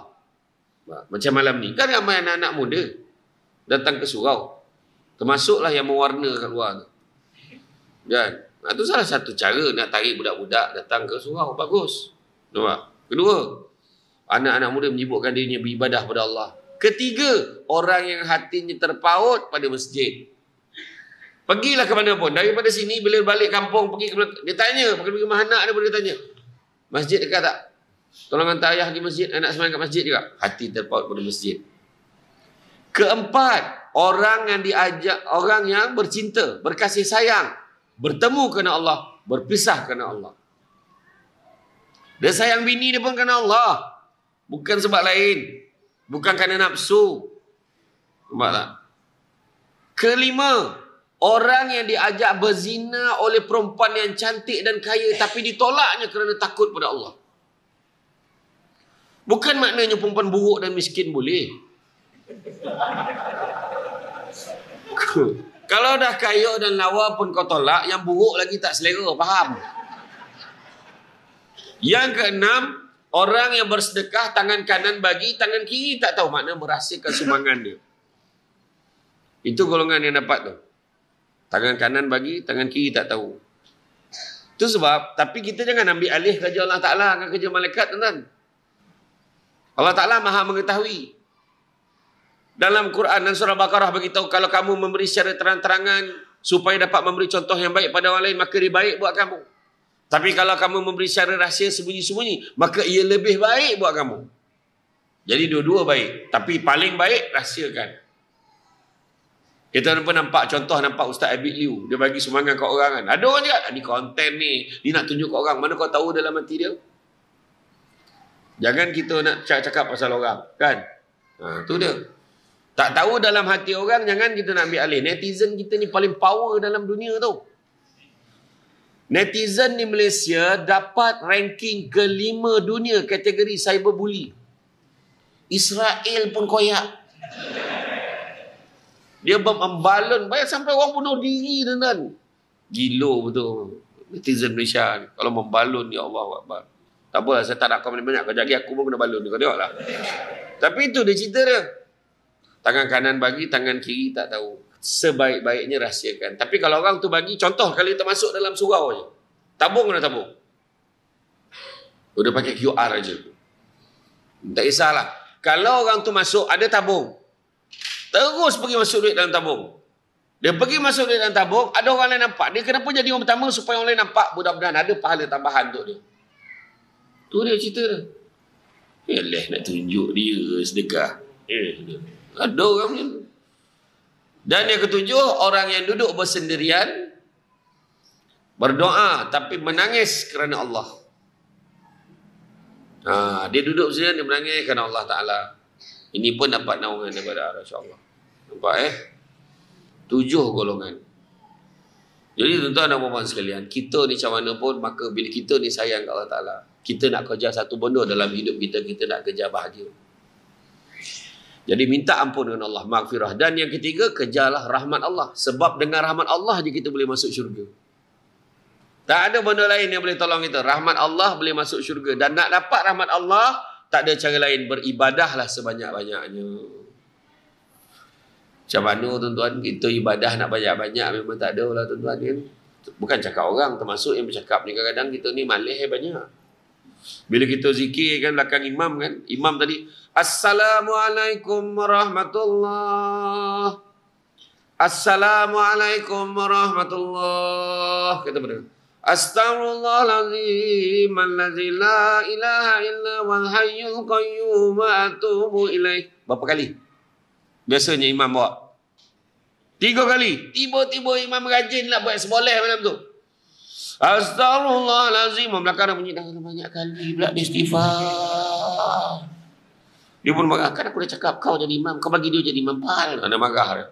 S1: Macam malam ni. Kan ramai anak-anak muda datang ke surau. Termasuklah yang mewarna kat luar tu. Kan? Itu salah satu cara nak tarik budak-budak datang ke surau. Bagus. Nampak? Kedua, anak-anak muda menyibukkan dirinya beribadah pada Allah. Ketiga, orang yang hatinya terpaut pada masjid. Pergilah ke mana pun. Daripada sini, bila balik kampung, pergi ke mana, dia tanya, pergi rumah anak dia pun dia tanya, masjid dekat tak? Tolong hantar ayah di masjid, anak semayang kat masjid juga. Hati terpaut pada masjid. Keempat, orang yang diajak, orang yang bercinta, berkasih sayang, bertemu kerana Allah, berpisah kerana Allah. Dia sayang bini dia pun kerana Allah. Bukan sebab lain. Bukan kerana nafsu. Nampak tak? Kelima, orang yang diajak berzina oleh perempuan yang cantik dan kaya tapi ditolaknya kerana takut pada Allah. Bukan maknanya perempuan buruk dan miskin boleh. Kalau dah kaya dan lawa pun kau tolak, yang buruk lagi tak selera, faham? Yang keenam, orang yang bersedekah tangan kanan bagi, tangan kiri tak tahu, makna merahsiakan sumbangan dia. Itu golongan yang dapat tu. Tangan kanan bagi, tangan kiri tak tahu. Itu sebab, tapi kita jangan ambil alih kerja Allah Ta'ala dengan kerja malaikat, tuan-tuan. Allah Ta'ala maha mengetahui. Dalam Quran dan surah Baqarah beritahu, kalau kamu memberi secara terang-terangan supaya dapat memberi contoh yang baik pada orang lain, maka dia baik buat kamu. Tapi kalau kamu memberi secara rahsia sembunyi-sembunyi, maka ia lebih baik buat kamu. Jadi dua-dua baik. Tapi paling baik, rahsiakan. Kita pun nampak contoh, nampak Ustaz Abid Liu. Dia bagi sumbangan kat orang kan. Ada orang cakap, ni konten ni. Dia nak tunjuk kat orang. Mana kau tahu dalam hati dia? Jangan kita nak cakap pasal orang. Kan? Tu dia. Tak tahu dalam hati orang, jangan kita nak ambil alih. Netizen kita ni paling power dalam dunia tu. Netizen di Malaysia dapat ranking ke-5 dunia kategori cyberbully. Israel pun koyak. Dia membalon, banyak sampai orang bunuh diri tuan-tuan. Gila betul. Netizen Malaysia ni. Kalau membalon, ya Allah Akbar. Tak apa, saya tak nak komen banyak. Kau jadi aku pun kena balon. Kau tengoklah. Tapi itu dia cerita dia. Tangan kanan bagi, tangan kiri tak tahu. Sebaik-baiknya rahsiakan. Tapi kalau orang tu bagi, contoh kalau kita masuk dalam surau je. Tabung kena tabung. Udah pakai QR aja. Tak kisahlah. Kalau orang tu masuk, ada tabung. Terus pergi masuk duit dalam tabung. Dia pergi masuk duit dalam tabung, ada orang lain nampak. Dia kenapa jadi orang pertama supaya orang lain nampak? Mudah-mudahan ada pahala tambahan untuk dia. Tu dia cerita dia. Yalah nak tunjuk dia sedekah. Ada orang macam tu. Dan yang ketujuh, orang yang duduk bersendirian, berdoa tapi menangis kerana Allah. Dia duduk bersendirian, dia menangis kerana Allah Ta'ala. Ini pun dapat naungan daripada Allah, insyaAllah. Nampak 7 golongan. Jadi tuan-tuan dan puan-puan sekalian, kita ni macam mana pun, maka bila kita ni sayang kat Allah Ta'ala, kita nak kerja satu benda dalam hidup kita, kita nak kerja bahagia. Jadi minta ampun dengan Allah, maghfirah. Dan yang ketiga, kejarlah rahmat Allah. Sebab dengan rahmat Allah je kita boleh masuk syurga. Tak ada benda lain yang boleh tolong kita. Rahmat Allah boleh masuk syurga. Dan nak dapat rahmat Allah, tak ada cara lain. Beribadahlah sebanyak-banyaknya. Macam mana tuan-tuan, kita ibadah nak banyak-banyak memang tak ada lah tuan-tuan kan. Bukan cakap orang, termasuk yang bercakap ni kadang-kadang kita ni malih banyak. Bila kita zikir kan belakang imam kan, imam tadi Assalamualaikum warahmatullahi, Assalamualaikum warahmatullahi, kata pada Astaghfirullahaladzim allazi la ilaha illa wal hayyul qayyum wa atubu ilaih. Berapa kali biasanya imam bawa? 3 kali. Tiba-tiba imam rajin nak buat seboleh malam tu. Astaghfirullahalazim. Belakang dah bunyi dah banyak kali pula dia istighfar. Dia pun marah, kan aku dah cakap kau jadi imam, kau bagi dia jadi imam pal. Ada marah dia.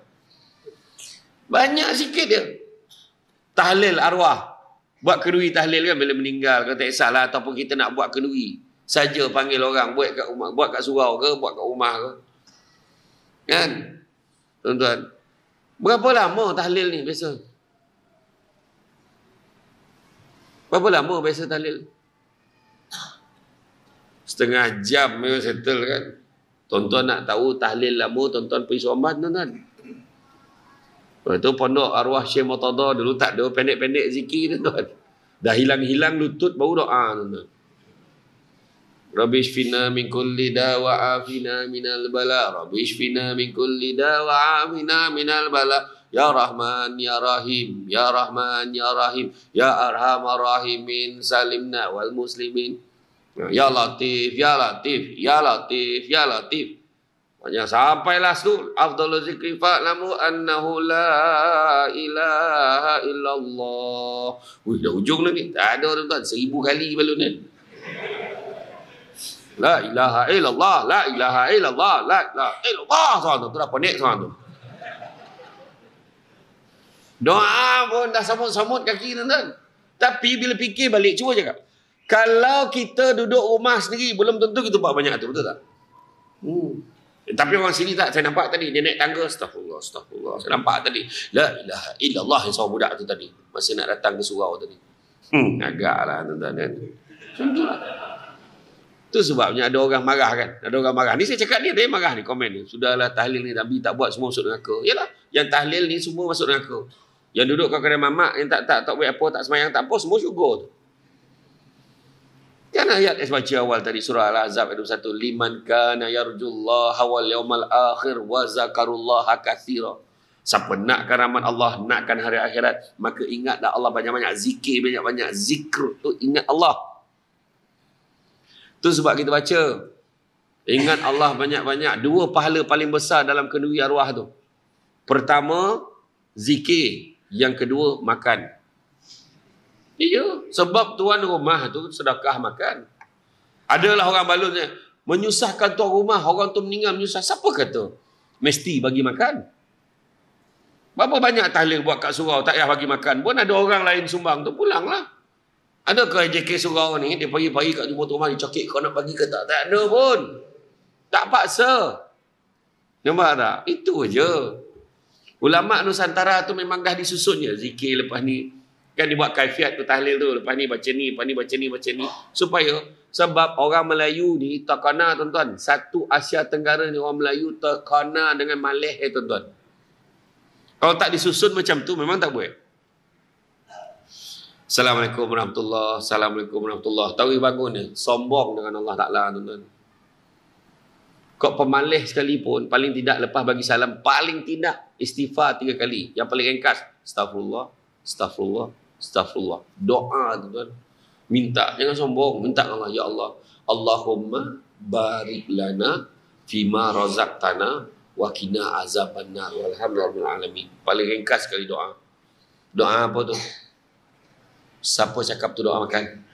S1: Banyak sikit dia. Tahlil arwah. Buat kenduri tahlil kan bila meninggal, kata tak kisahlah, ataupun kita nak buat kenduri. Saja panggil orang buat kat rumah, buat kat surau ke, buat kat rumah ke. Kan? Tuan-tuan. Berapa lama tahlil ni biasa? Berapa lama biasa tahlil? Setengah jam memang settle kan. Tuan-tuan nak tahu tahlil lama, tuan-tuan pergi Suamban tuan-tuan. Lepas tu pondok arwah Syekh Murtada dulu tak ada pendek-pendek zikir tuan-tuan. Dah hilang-hilang lutut baru doa tuan-tuan. Rabbi shfina min kulli da wa afina minal bala. Rabbi shfina min kulli da wa afina minal bala. Ya Rahman, Ya Rahim, Ya Rahman, Ya Rahim, Ya Arhamar Rahimin, salimna wal muslimin. Ya Latif, Ya Latif, Ya Latif, Ya Latif. Banyak sampailah tu. Afdalul zikri fa'lamu annahu la ilaha illallah. Wih, dah ujung lagi. Tak ada tuan-tuan. 1000 kali balun ni. La ilaha illallah, la ilaha illallah, la ilaha illallah. Soal tu dah penik soal tu. Doa pun dah samut-samut kaki tuan-tuan. Tapi bila fikir balik, cuba cakap. Kalau kita duduk rumah sendiri, belum tentu kita buat banyak tu, betul tak? Tapi orang sini tak, saya nampak tadi, dia naik tangga, astagfirullah, astagfirullah. Saya nampak tadi, la ilaha illallah yang seorang budak tu tadi. Masa nak datang ke surau tadi. Agaklah tuan-tuan kan. Itu sebabnya ada orang marah kan. Ada orang marah. Ni saya cakap dia marah ni, komen ni. Sudahlah tahlil ni, Nabi tak buat semua masuk neraka. Yalah, yang tahlil ni semua masuk neraka. Yang duduk kat kedai mamak, yang tak buat apa, tak semayang, tak apa, semua syurga tu. Kan ayat yang baca awal tadi, surah Al-Ahzab ayat 21. Liman kana yarjullaha wal yawmal akhir wa zakarullaha katsira. Siapa nakkan rahmat Allah, nakkan hari akhirat, maka ingatlah Allah banyak-banyak zikir, banyak-banyak zikr tu, ingat Allah. Tu sebab kita baca, ingat Allah banyak-banyak. 2 pahala paling besar dalam kenduri arwah tu. Pertama, zikir. Yang kedua, makan. Iya, sebab tuan rumah tu sedekah makan. Adalah orang balunnya menyusahkan tuan rumah, orang tu meninggal menyusah. Siapa kata mesti bagi makan? Berapa banyak tahlil buat kat surau, tak payah bagi makan pun ada orang lain sumbang tu, pulanglah. Adakah JK surau ni, dia pagi-pagi kat jumpa tuan rumah, dia cakap kau nak bagi ke tak? Tak ada pun. Tak paksa. Nampak tak? Itu je. Ulama Nusantara tu memang dah disusunnya. Zikir lepas ni. Kan dibuat kaifiat tu tahlil tu. Lepas ni baca ni, lepas ni baca ni, baca ni. Supaya, sebab orang Melayu ni terkena tuan-tuan. Satu Asia Tenggara ni orang Melayu terkena dengan malih tuan-tuan. Kalau tak disusun macam tu memang tak boleh. Assalamualaikum warahmatullahi. Assalamualaikum warahmatullahi. Tahu bangun ni. Sombong dengan Allah Ta'ala tuan-tuan. Kau pemalih sekalipun, paling tidak lepas bagi salam, paling tidak istighfar 3 kali. Yang paling ringkas, astagfirullah, astagfirullah, astagfirullah. Doa tuan-tuan. Minta, jangan sombong. Minta Allah, ya Allah. Allahumma barik lana fima razaqtana wa qina azabannar walhamdulillahil alamin. Paling ringkas sekali doa. Doa apa tu? Siapa cakap tu doa makan?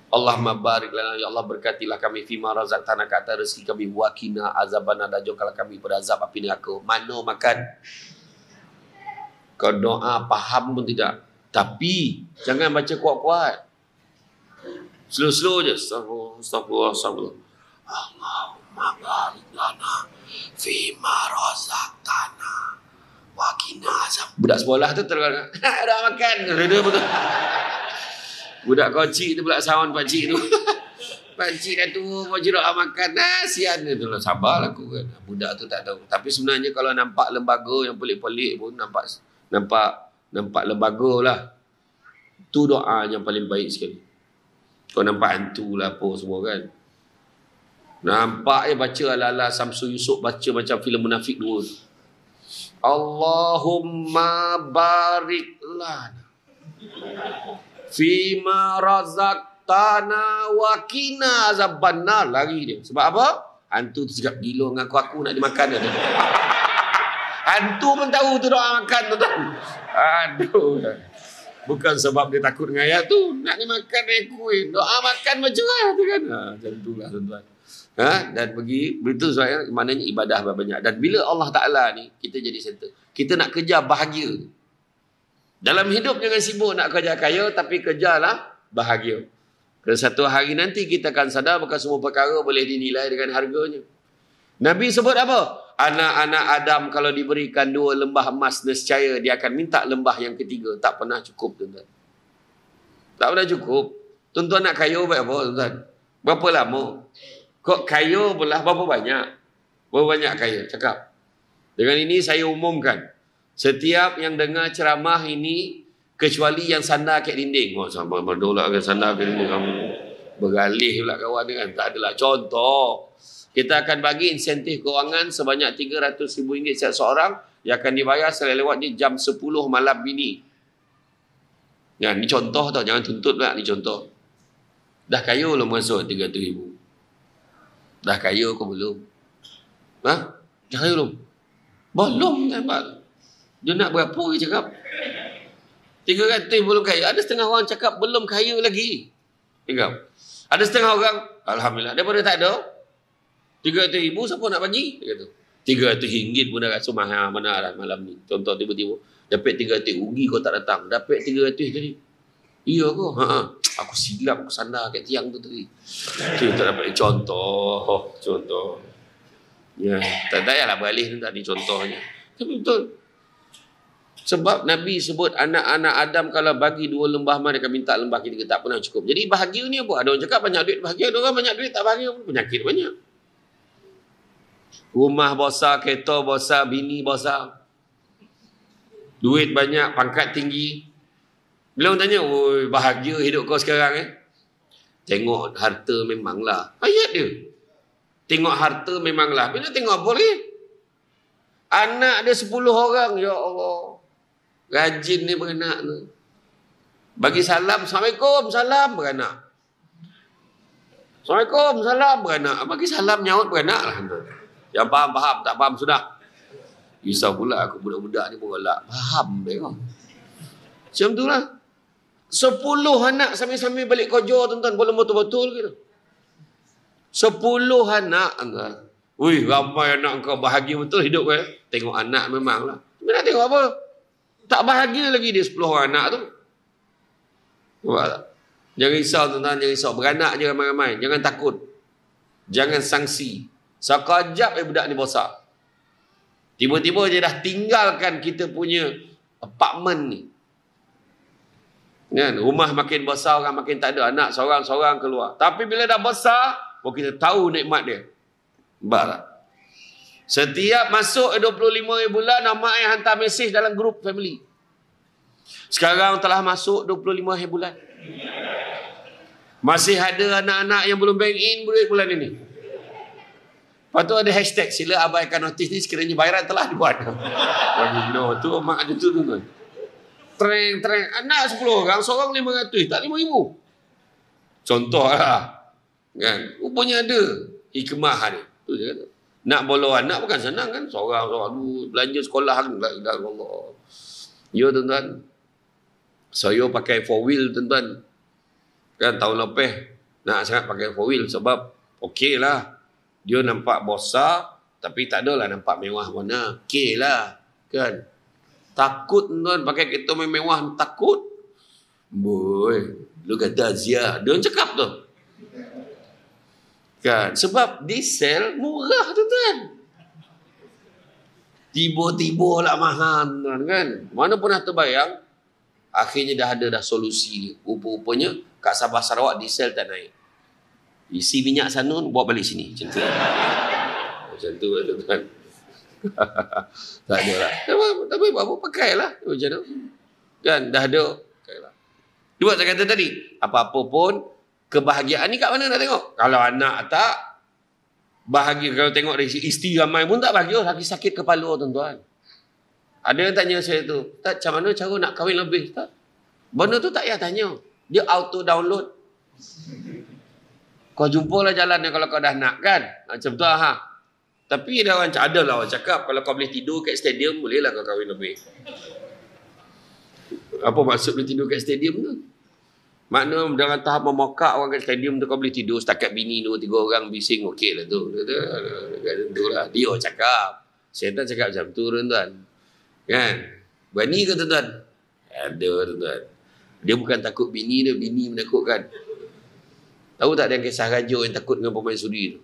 S1: Allahumma barik lana, ya Allah berkatilah kami fima razaqtana, kata rezeki kami, wa qina azabannar, dan jauhkanlah kami berazab api neraka. Mana makan? Kau doa faham pun tidak. Tapi jangan baca kuat-kuat. Slow-slow je. Astagfirullah, astagfirullah. Allahumma barik lana fima razaqtana wa qina azab. Budak sekolah tu terus dah makan. Dia betul. Budak kocik tu pula sawan pakcik tu. Pakcik dah tu pakcik doa makan. Sian tu lah. Sabarlah aku kan. Budak tu tak tahu. Tapi sebenarnya kalau nampak lembaga yang pelik-pelik pun nampak lembaga lah. Tu doa yang paling baik sekali. Kau nampak hantu lah apa semua kan. Nampak baca ala-ala Samsul Yusuf, baca macam filem Munafik 2. Allahumma barik lana fima razaqtana wa qina azabannar. Lari dia. Sebab apa? Hantu tu cakap gila dengan aku nak dimakan dia. Hantu pun tahu tu doa makan tuan. Aduh. Bukan sebab dia takut dengan ayat tu. Nak ni makan kuih. Doa makan macam mana tu kan. Macam itulah tuan-tuan. Dan pergi. Betul sebabnya maknanya ibadah banyak. Dan bila Allah Ta'ala ni, kita jadi center. Kita nak kejar bahagia. Dalam hidup jangan sibuk nak kerja kaya. Tapi kejarlah bahagia. Kerana satu hari nanti kita akan sadar bukan semua perkara boleh dinilai dengan harganya. Nabi sebut apa? Anak-anak Adam kalau diberikan 2 lembah emas, nescaya dia akan minta lembah yang ketiga. Tak pernah cukup, tuan-tuan. Tak pernah cukup. Tuan-tuan nak kaya berapa, tuan-tuan? Berapa lama? Kok kaya belah berapa banyak? Berapa banyak kaya? Cakap. Dengan ini saya umumkan. Setiap yang dengar ceramah ini, kecuali yang sandar kat dinding. Oh, sama berdolak ke sandar kat dinding. Kamu beralih pula kawan kan. Tak adalah contoh. Kita akan bagi insentif kewangan sebanyak RM300,000 setiap seorang yang akan dibayar selewat di jam 10 malam ini. Ya, ni contoh tau. Jangan tuntut pula. Ni contoh. Dah kaya belum masuk RM300,000? Dah kaya ke belum? Dah kaya belum? Belum. Dia nak berapa dia cakap? 300 belum kaya. Ada setengah orang cakap belum kaya lagi. Tengok. Ada setengah orang, alhamdulillah. Daripada tak ada, RM300,000 siapa nak bagi? Dia kata, RM300 pun dah rasa mahal mana lah malam ni. Contoh tiba-tiba, dapat RM300, rugi kau tak datang. Dapat RM300 tadi. Iya ke? Aku silap, aku sandar kat tiang tu tadi. Kita tak dapat contoh. Ya, tak payahlah beralih tadi contohnya. Tapi betul. Sebab Nabi sebut anak-anak Adam kalau bagi 2 lembah emas, dia akan minta lembah ketiga. Tak pernah cukup. Jadi bahagia ni apa? Ada orang cakap banyak duit bahagia. Ada orang banyak duit tak bahagia. Penyakit banyak. Rumah besar, kereta besar, bini besar. Duit banyak, pangkat tinggi. Bila orang tanya, oi bahagia hidup kau sekarang Tengok harta memanglah. Ayat dia. Tengok harta memanglah. Bila tengok apa lagi? Anak dia 10 orang. Ya Allah. Rajin ni beranak tu. Bagi salam, Assalamualaikum, salam beranak. Assalamualaikum, salam beranak. Bagi salam, nyaut beranak lah. Yang faham, tak faham sudah. Risau pula aku budak-budak ni pun galak. Faham dia kau. Macam tu lah. 10 anak sambil-sambil balik kerja tuan-tuan. Belum betul-betul gitu. 10 anak tuan. Wih, ramai anak kau bahagia betul hidup kau. Tengok anak memang lah. Tapi nak tengok apa? Tak bahagia lagi dia 10 anak tu. Nampak tak? Jangan risau tuan-tuan, jangan risau. Beranak je ramai-ramai. Jangan takut. Jangan sangsi. Sekejap budak ni besar. Tiba-tiba dia dah tinggalkan kita punya apartmen ni. Kan? Rumah makin besar, orang makin tak ada. Anak seorang-seorang keluar. Tapi bila dah besar, kita tahu nikmat dia. Nampak tak? Setiap masuk 25 bulan, nama yang hantar mesej dalam grup family. Sekarang telah masuk 25 bulan. Masih ada anak-anak yang belum bank in bulan ini. Lepas tu ada hashtag, sila abaikan notis ni sekiranya bayaran telah dibuat. No, tu mak ada tu tuan. Treng. Anak 10 orang, seorang 500, tak 5,000. Contoh lah. Kan? Rupanya ada hikmah dia. Tu dia kata. Nak bawa anak bukan senang kan. Seorang. Belanja sekolah. Allah. Ya tuan-tuan. Saya pakai 4-wheel tuan-tuan. Kan tahun lepas. Nak sangat pakai 4-wheel sebab okey lah. Dia nampak besar, tapi tak adalah nampak mewah mana. Okey lah. Kan? Takut tuan pakai kereta mewah, takut. Boy, lu kata Azia. Dia cakap tu. Kan? Sebab diesel murah tuan. Tiba-tiba lah mahal tuan kan. Mana pernah terbayang, akhirnya dah ada solusi dia. Rupa-rupanya kat Sabah Sarawak diesel tak naik. Isi minyak sanun, bawa balik sini. Macam tu. Macam tu tuan. Tak ada lah. Tapi apa pakailah. Macam tu. Kan, dah ada. Pakailah. Dua saya kata tadi. Apa-apa pun, kebahagiaan ni kat mana nak tengok? Kalau anak tak, bahagia. Kalau tengok dari isteri ramai pun tak bahagia. Lagi sakit kepala tuan-tuan. Ada yang tanya saya tu, tak, macam mana cara nak kahwin lebih? Tak. Benda tu tak payah tanya. Dia auto download. Kau jumpalah jalan yang kalau kau dah nak kan. Macam tu lah. Tapi ada lah orang cakap, kalau kau boleh tidur kat stadium, bolehlah kau kahwin lebih. Apa maksud boleh tidur kat stadium tu? Makna dalam tahap memokak orang kat stadium tu kau boleh tidur setakat bini 2-3 orang bising, okey lah tu. Dia cakap. Syaitan cakap macam tu tuan-tuan. Kan? Berani ke tuan-tuan? Ada tuan-tuan. Dia bukan takut bini dia, bini menakutkan. Tahu tak ada kisah raja yang takut dengan permaisuri tu?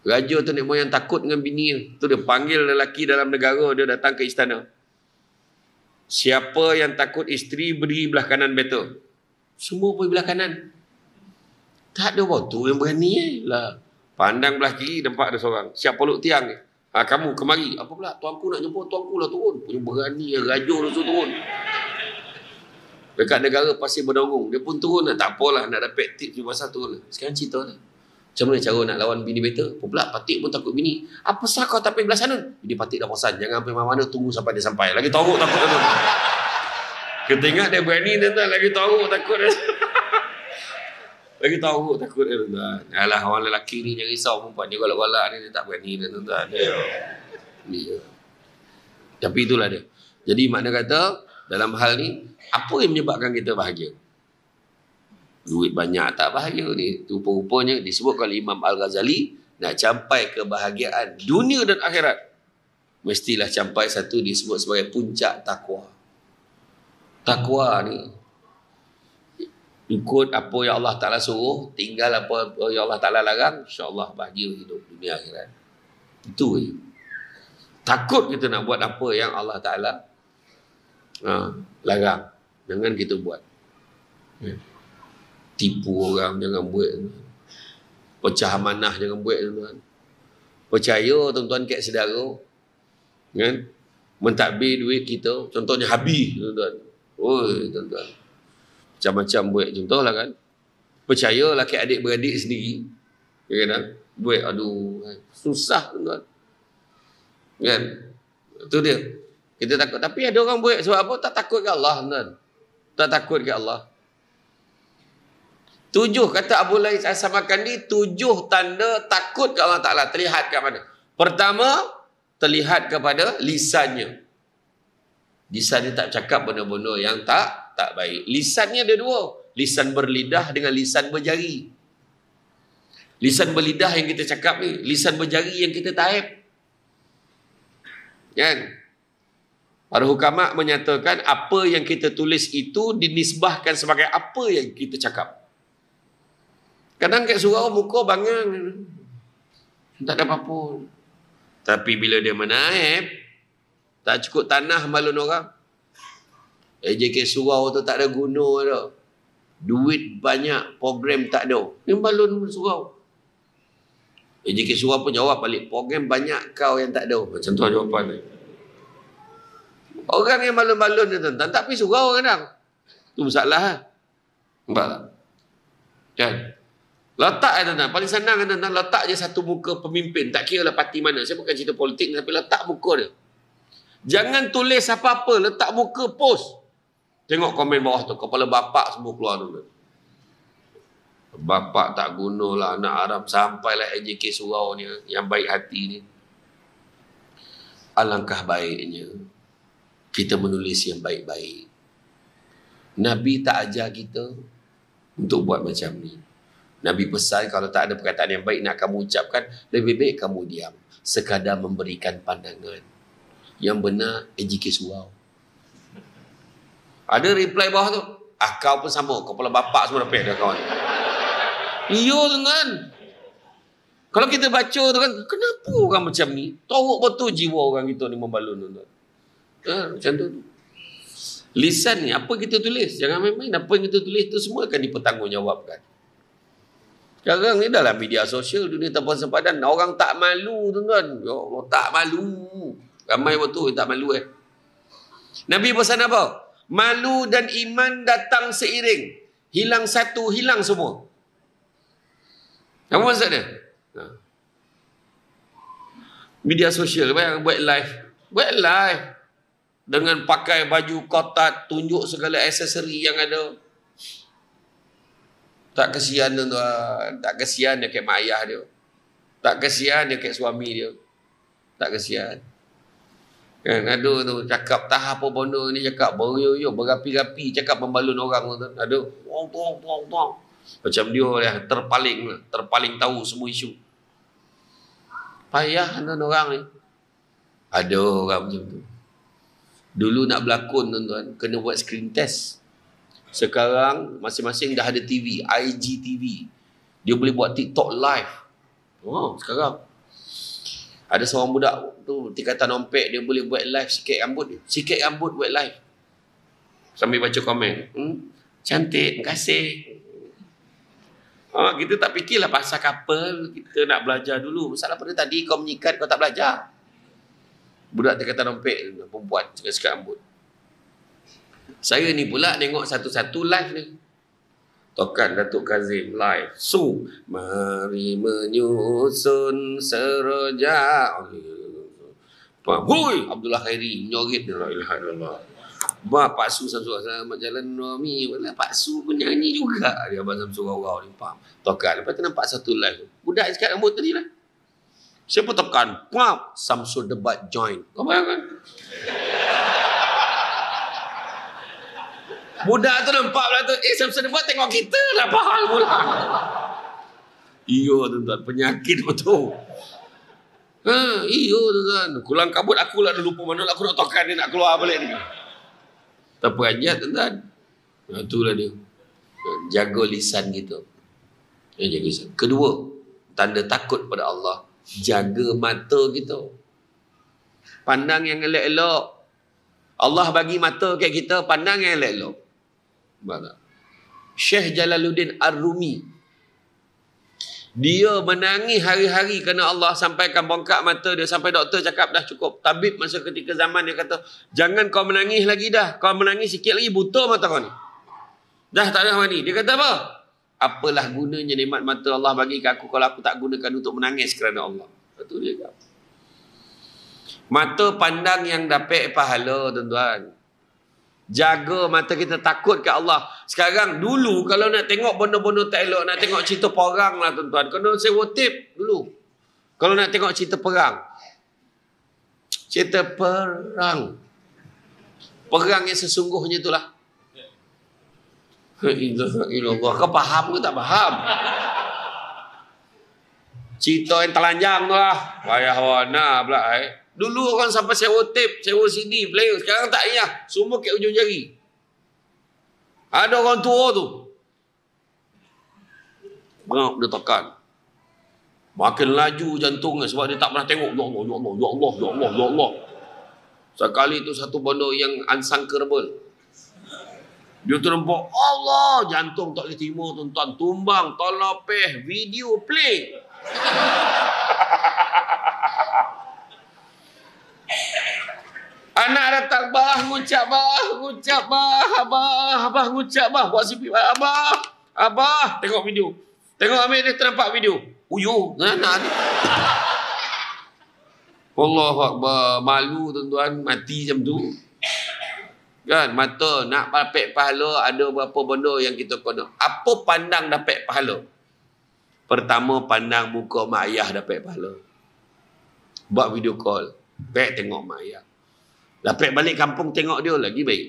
S1: Raja tu nek moyang takut dengan bini tu. Dia panggil lelaki dalam negara, dia datang ke istana. Siapa yang takut isteri, beri belah kanan betul. Semua pergi belah kanan. Tak ada waktu yang berani lah. Pandang belah kiri, nampak ada seorang. Siap peluk tiang. Kamu kemari. Apa pula? Tuanku nak jumpa, tuanku lah turun. Punya berani, raja tu turun. Dekat negara Pasir Berdongung, dia pun turun lah. Tak apalah, nak dapat tips pasal turun lah. Sekarang cerita lah. Macam mana cara nak lawan bini better? Apa pula? Patik pun takut bini. Apa sah kau tak pergi belah sana? Bini patik dah bosan. Jangan pergi mana-mana, tunggu sampai dia sampai. Lagi teruk takut tu. Kita ingat dia berani tuan-tuan, lagi teruk takut dia. Lagi teruk takut dia tuan-tuan. Alah, orang lelaki ni jangan risau, perempuan dia golak-golak ni, dia tak berani dia tuan-tuan. Dia. Tapi itulah dia. Jadi makna kata, dalam hal ni, apa yang menyebabkan kita bahagia? Duit banyak tak bahagia ni. Rupa-rupanya disebut oleh Imam Al-Ghazali, nak capai kebahagiaan dunia dan akhirat, mestilah capai satu disebut sebagai puncak takwa. Takwa ni ikut apa yang Allah Ta'ala suruh, tinggal apa yang Allah Ta'ala larang, insyaAllah bahagia hidup dunia akhirat. Itu je. Takut kita nak buat apa yang Allah Ta'ala larang, jangan kita buat. Tipu orang jangan buat. Pecah amanah jangan buat tuan-tuan. Percaya tuan-tuan kat saudara, kan, mentadbir duit kita, contohnya habis tuan-tuan. Oi tuan-tuan, macam-macam buat. Contohlah kan, percayalah kat adik-beradik sendiri, kan, buat aduh susah tuan-tuan, kan. Itu dia. Kita takut. Tapi ada orang buat sebab apa? Tak takut ke Allah tuan. Tak takut ke Allah. 7 kata Abu Lais As-Samarkandi, 7 tanda takut ke Allah Ta'ala. Terlihat kat mana? Pertama, terlihat kepada lisannya. Lisannya tak cakap benda-benda yang tak baik. Lisannya ada 2. Lisan berlidah dengan lisan berjari. Lisan berlidah yang kita cakap ni, lisan berjari yang kita taip. Kan? Para hukama menyatakan apa yang kita tulis itu dinisbahkan sebagai apa yang kita cakap. Kadang kat surau muka bangang, tak ada apa-apa. Tapi bila dia menaip, tak cukup tanah balun orang. AJK surau tu tak ada guna dah. Duit banyak, program tak ada. Yang balun surau. AJK surau pun jawab balik, program banyak kau yang tak ada. Macam tu jawapan ni. Orang yang balun-balun ni tuan-tuan, tak pergi surau kadang. Itu masalah. Nampak tak? Kan? Letak tuan-tuan, paling senang tuan-tuan, letak je satu muka pemimpin, tak kira lah parti mana. Saya bukan cerita politik, tapi letak muka dia. Jangan tulis apa-apa, letak muka post. Tengok komen bawah tu, kepala bapak semua keluar tuan-tuan. Bapak tak gunalah anak haram, sampailah AJK surau ni yang baik hati ni. Alangkah baiknya kita menulis yang baik-baik. Nabi tak ajar kita untuk buat macam ni. Nabi pesan kalau tak ada perkataan yang baik nak kamu ucapkan, lebih baik kamu diam. Sekadar memberikan pandangan. Yang benar, AJK surau. Ada reply bawah tu, kau pun sama, kepala bapak semua dapat dah kawan. Iya tuan. Kalau kita baca tu kan, kenapa orang macam ni? Teruk betul jiwa orang kita ni membalun tuan. Macam tu. Lisan ni, apa kita tulis? Jangan main-main. Apa yang kita tulis tu semua akan dipertanggungjawabkan. Sekarang ni dalam media sosial, dunia tanpa sempadan, orang tak malu tuan-tuan. Ya Allah, tak malu. Ramai betul yang tak malu Nabi pesan apa? Malu dan iman datang seiring. Hilang satu, hilang semua. Apa maksud dia? Media sosial, buat live. Buat live. Dengan pakai baju kotak, tunjuk segala aksesori yang ada. Tak kesian tuan-tuan. Tak kesian dia kat mak ayah dia. Tak kesian dia kat suami dia. Tak kesian. Kan ada tu cakap tah apa benda ni, cakap berapi-api, cakap membalun orang tu. Ada tong. Macam dia lah terpaling tahu semua isu. Payah ada orang ni. Ada orang macam tu. Dulu nak berlakon tuan-tuan, kena buat screen test. Sekarang masing-masing dah ada TV, IGTV. Dia boleh buat TikTok live. Oh, sekarang ada seorang budak tu tingkatan ompek, dia boleh buat live sikit rambut dia. Sikit rambut buat live. Sambil baca komen. Cantik, terima kasih. Kita tak fikirlah pasal couple, kita nak belajar dulu. Masalah pada tadi kau menyikat, kau tak belajar. Budak tingkatan ompek, perempuan, sikit rambut. Saya ni pula tengok satu-satu live ni. Tokan Datuk Kazim live. Mari menyusun seroja. Hui, Abdullah Khairi menyorit. La ilaha illallah. Pak Su Samsul selamat jalan Nomi. Wala Pak Su pun nyanyi juga. Dia Abang Samsul Rau ni, faham. Tokan. Lepas tu nampak satu live. Budak sikit rambut tadi lah. Siapa tekan? Pap, Samsul debat join. Kau bayangkan? Budak tu nampak pula tu. Samsul debat tengok kita dah faham pula. Iyo tuan-tuan, penyakit tu. Iyo tuan-tuan. Kulang kabut aku lah dah lupa mana aku nak tokan dia nak keluar balik ni. Terperanjat tuan-tuan. Itulah dia. Jaga lisan kita. Jaga lisan. Kedua, tanda takut pada Allah. Jaga mata kita. Pandang yang elok-elok. Allah bagi mata kat kita, pandang yang elok-elok. Syekh Jalaluddin Ar-Rumi, dia menangis hari-hari kerana Allah sampaikan bongkak mata dia sampai doktor cakap dah cukup. Tabib masa ketika zaman dia kata, jangan kau menangis lagi dah. Kau menangis sikit lagi buta mata kau ni. Dah tak ada mani. Dia kata apa? Apalah gunanya nikmat mata Allah bagi ke aku kalau aku tak gunakan untuk menangis kerana Allah. Itu dia kata. Mata pandang yang dapat pahala tuan-tuan. Jaga mata kita, takut ke Allah. Sekarang dulu kalau nak tengok benda-benda tak elok, nak tengok cerita perang lah tuan-tuan, kena sewa tip dulu. Kalau nak tengok cerita perang. Cerita perang. Perang yang sesungguhnya itulah. Allah, kau faham ke tak faham? Cerita yang telanjang tu lah. Payah warna pula Dulu orang sampai sewa tape, sewa CD, player. Sekarang tak payah. Semua kat ujung jari. Ada orang tua tu. Berang, dia tekan. Makin laju jantungnya sebab dia tak pernah tengok. Ya Allah, ya Allah, ya Allah, ya Allah, ya Allah. Sekali tu satu benda yang unsangkable. Dia ternampak, Allah, jantung tak boleh terima tuan-tuan. Tumbang, tolopeh, video play. Anak datang, bah, ngucap bah, abah, ngucap bah, buat sipi, abah, tengok video. Tengok ambil dia ternampak video. Uyuh, anak ni. Allahu Akbar, malu tuan-tuan, mati macam tu. Kan, mata nak dapat pahala ada berapa benda yang kita kena. Apa pandang dapat pahala? Pertama, pandang muka mak ayah dapat pahala. Buat video call, baik tengok mak ayah. Dapat balik kampung tengok dia lagi baik.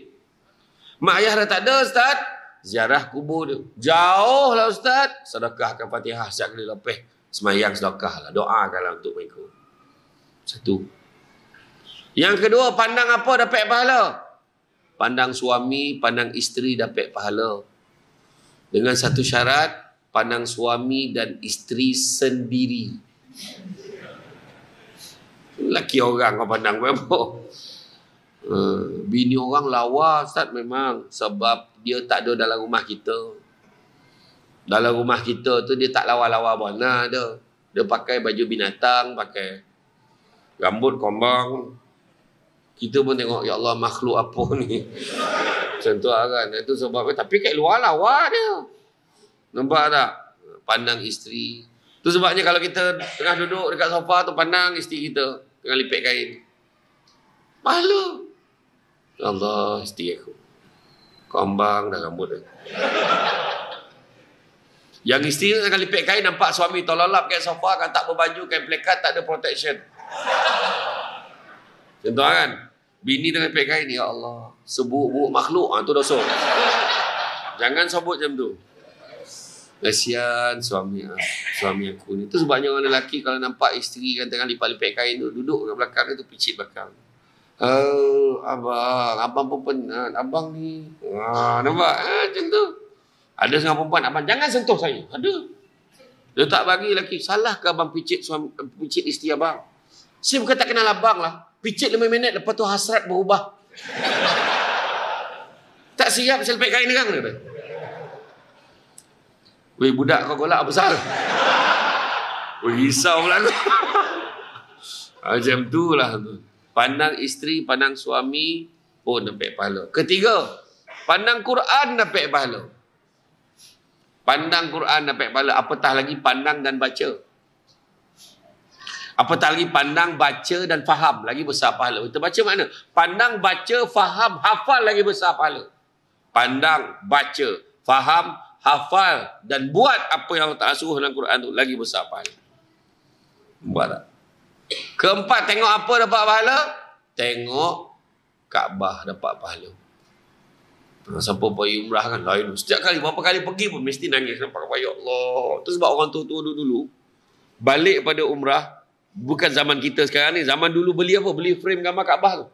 S1: Mak ayah dah tak ada ustaz, ziarah kubur dia. Jauh lah ustaz, sedekahkan Fatihah setiap kali lepas semayang, sedekah lah, doakanlah untuk mereka. Satu. Yang kedua, pandang apa dapat pahala? Pandang suami, pandang isteri dapat pahala. Dengan satu syarat, pandang suami dan isteri sendiri. Laki orang kau pandang berapa? Bini orang lawa ustaz memang, sebab dia tak ada dalam rumah kita. Dalam rumah kita tu dia tak lawa-lawa mana dia. Dia pakai baju binatang, pakai rambut kombang. Kita pun tengok, ya Allah, makhluk apa ni? Macam tu kan. Itu sebabnya, tapi kat luar lawa dia. Nampak tak? Pandang isteri. Itu sebabnya kalau kita tengah duduk dekat sofa tu, pandang isteri kita tengah lipet kain. Pahala. Ya Allah, isteri aku. Kombang dah rambut dia. Yang isteri tengah lipik kain, nampak suami tololap kat sofa, kan tak berbaju, kain plekat, tak ada protection. Contoh kan? Bini tengah lipik kain, ya Allah, seburuk-buruk makhluk, tu dosa. Jangan sebut macam tu. Kasihan suami aku ni. Tu sebabnya orang lelaki kalau nampak isteri kan tengah lipat-lipik kain tu, duduk kat belakang tu, picit belakang. Abang pun penat, abang ni. Nampak? Macam tu. Ada setengah perempuan, abang jangan sentuh saya. Ada. Dia tak bagi lelaki. Salah ke abang picit isteri abang? Saya bukan tak kenal abang lah. Picit 5 minit, lepas tu hasrat berubah. Tak siap selipik kain ni kan? Weh, budak kau golak besar. Weh, risau pula. Macam tu lah. Pandang isteri, pandang suami pun dapat pahala. Ketiga, pandang Quran dapat pahala. Pandang Quran dapat pahala. Apatah lagi pandang dan baca. Apatah lagi pandang, baca dan faham. Lagi besar pahala. Kita baca mana? Pandang, baca, faham, hafal lagi besar pahala. Pandang, baca, faham, hafal dan buat apa yang Allah Ta'ala suruh dalam Quran tu lagi besar pahala. Buat tak? Keempat, tengok apa dapat pahala? Tengok Kaabah dapat pahala. Siapa pergi umrah kan lain. Setiap kali, berapa kali pergi pun mesti nangis. Nampak apa? Ya Allah. Itu sebab orang tua dulu balik pada umrah. Bukan zaman kita sekarang ni. Zaman dulu beli apa? Beli frame gambar Kaabah tu.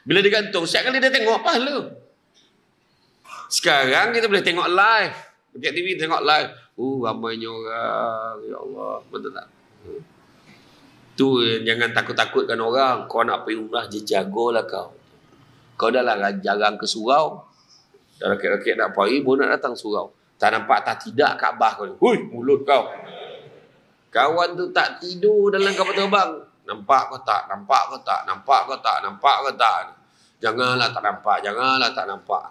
S1: Bila dia gantung, setiap kali dia tengok pahala. Sekarang kita boleh tengok live. Dekat TV tengok live. Ramainya orang. Ya Allah. Betul tak? Tu jangan takut-takutkan orang. Kau nak pergi umrah, jagolah kau. Kau dah lah jarang ke surau. Dah rakit-rakit nak pergi, baru nak datang surau. Tak nampak tak tidak Kaabah kau ni. Hui, mulut kau. Kawan tu tak tidur dalam kapal terbang. Nampak kau tak? Nampak kau tak? Nampak kau tak? Nampak kau tak? Janganlah tak nampak. Janganlah tak nampak.